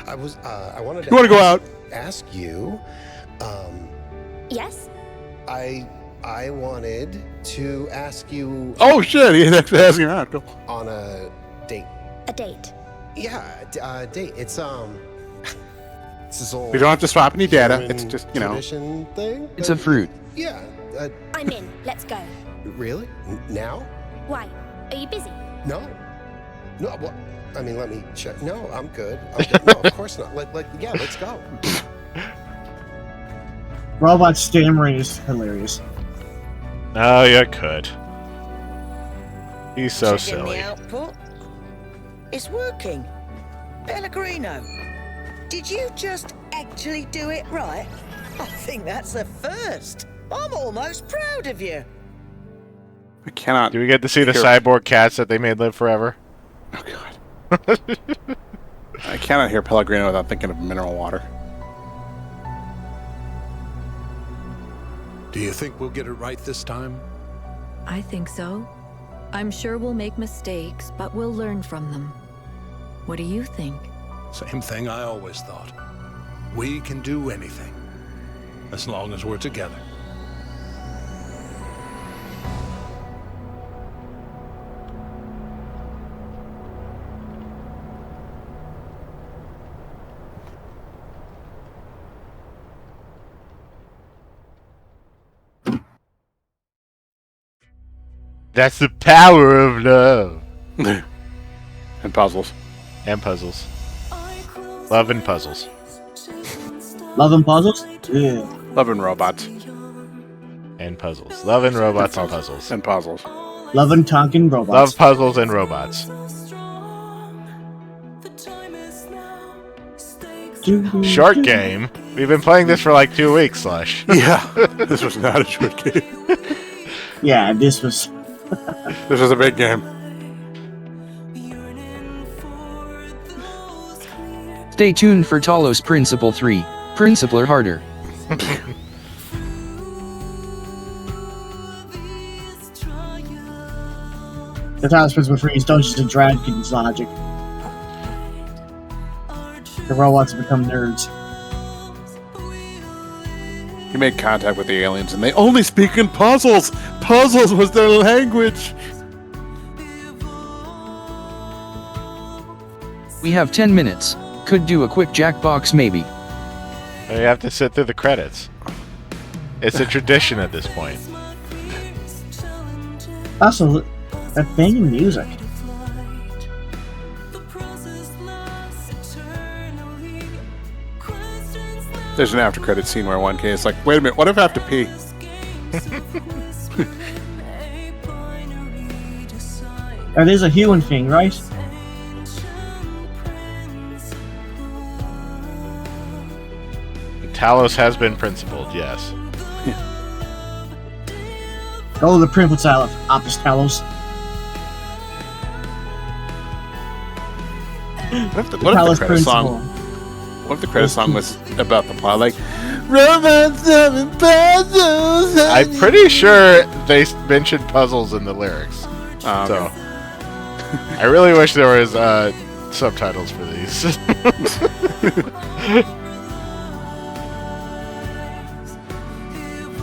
I wanted to. You wanna go out? Ask you. Yes? I wanted to ask you Oh shit! He's actually asking her out. Go. on a date. A date. Yeah, date. It's It's this old. We don't have to swap any data. human It's just tradition thing. It's a fruit. Yeah. I'm in. Let's go. Really? Now? Why? Are you busy? No. No. Well, I mean, let me check. No, I'm good. No, of course not. Yeah, let's go. Robot stammering is hilarious. Oh, you could. He's so Checking silly. the output. It's working. Pellegrino, did you just actually do it right? I think that's a first. I'm almost proud of you. I cannot. Do we get to see the hear- cyborg cats that they made live forever? Oh god. I cannot hear Pellegrino without thinking of mineral water. Do you think we'll get it right this time? I think so. I'm sure we'll make mistakes, but we'll learn from them. What do you think? Same thing I always thought. We can do anything, as long as we're together. That's the power of love. And puzzles. And puzzles. Love and puzzles. Love and puzzles? Yeah. Love and robots. And puzzles. Love and robots and puzzles. And puzzles. Love and Tonkin robots. Love, puzzles, and robots. Short game. We've been playing this for like 2 weeks, Slush. Yeah. This was not a short game. Yeah, this was. This was a big game. Stay tuned for Talos Principle 3. Principler harder. The Talos Principle III is Dungeons and Dragons logic. The robots have become nerds. He made contact with the aliens, and they only speak in puzzles. Puzzles was their language. We have 10 minutes. Could do a quick Jackbox maybe. You have to sit through the credits. It's a tradition at this point. Also, that banging music. There's an after credit scene where 1K is like, wait a minute, what if I have to pee? That is a human thing, right? Talos has been principled, yes. Go to the Princess Island, Optus Talos. What if the credit song? What if the credit song was about the plot, like romance solving puzzles? I'm pretty sure they mentioned puzzles in the lyrics. So I really wish there was subtitles for these.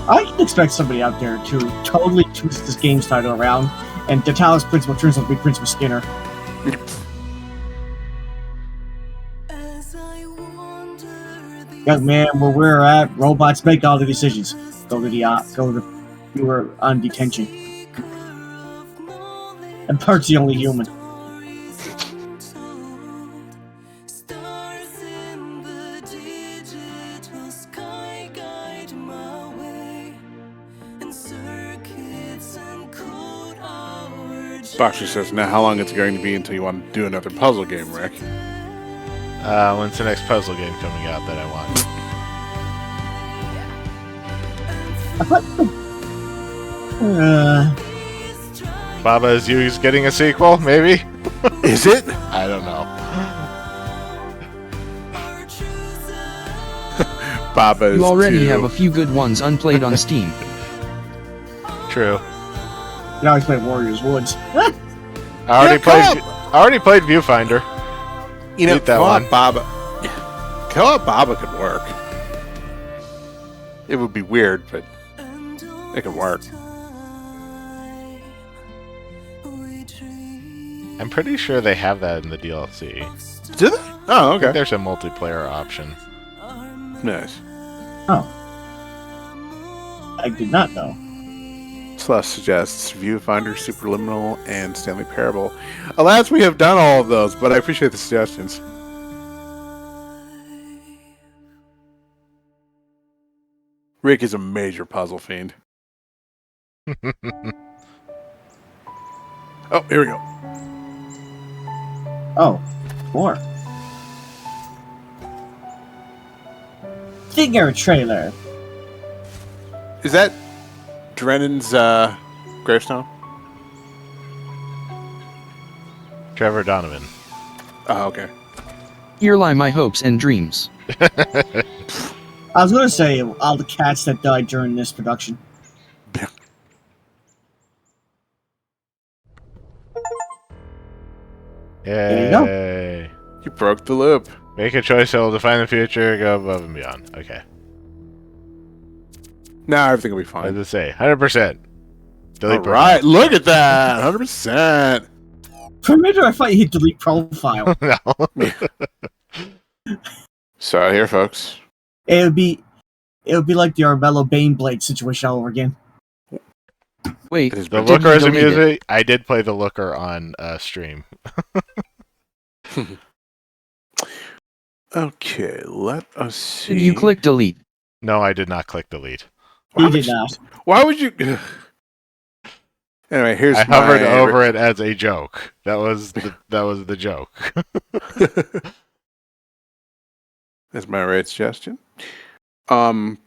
I can expect somebody out there to totally twist this game's title around, and the Talos Principle turns out to be Principal Skinner. Young man, where we're at, robots make all the decisions. Go to the viewer on detention. And Part's the only human. Boxer says, now how long it's going to be until you want to do another puzzle game, Rick? When's the next puzzle game coming out that I want? Baba Is You's getting a sequel, maybe? Is it? I don't know. Baba Is You already 2. have a few good ones unplayed on Steam. True. You always play Warriors Woods. I already played Viewfinder. You know, Beat that one. Co-op Baba could work. It would be weird, but it could work. I'm pretty sure they have that in the DLC. Do they? Oh, I okay. think there's a multiplayer option. Nice. Oh. I did not know. Slush suggests Viewfinder, Superliminal, and Stanley Parable. Alas, we have done all of those, but I appreciate the suggestions. Rick is a major puzzle fiend. Oh, here we go. Oh, more. Figure trailer. Is that Drennan's gravestone? Trevor Donovan. Oh, okay. Here lie my hopes and dreams. I was going to say all the cats that died during this production. There you go. Yay. You broke the loop. Make a choice that will define the future, go above and beyond. Okay. Now everything will be What fine. does it say? 100%. Delete All right, look at that. 100%. For a minute, I thought you hit delete profile. No. So here, folks. It would be like the Armello Baneblade situation all over again. Wait, The Looker is a music. I did play The Looker on stream. Okay, let us see. Did you click delete? No, I did not click delete. He did not. Why would you? Anyway, here's I hovered over it as a joke. That was the joke. That's my right suggestion. Well,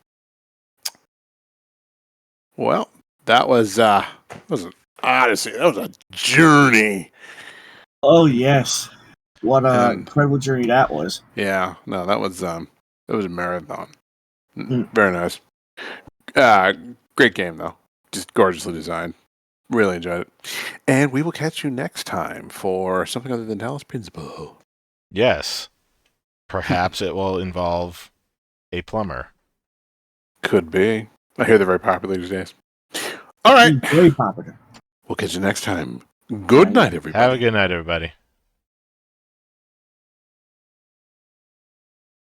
that was an odyssey. That was a journey. Oh yes, what a And- incredible journey that was. Yeah, no, that was a marathon. Mm. Very nice. Great game though. Just gorgeously designed. Really enjoyed it. And we will catch you next time for something other than Talos Principle. Yes. Perhaps it will involve a plumber. Could be. I hear they're very popular these days. All right. Very popular. We'll catch you next time. Good night, everybody. Have a good night, everybody.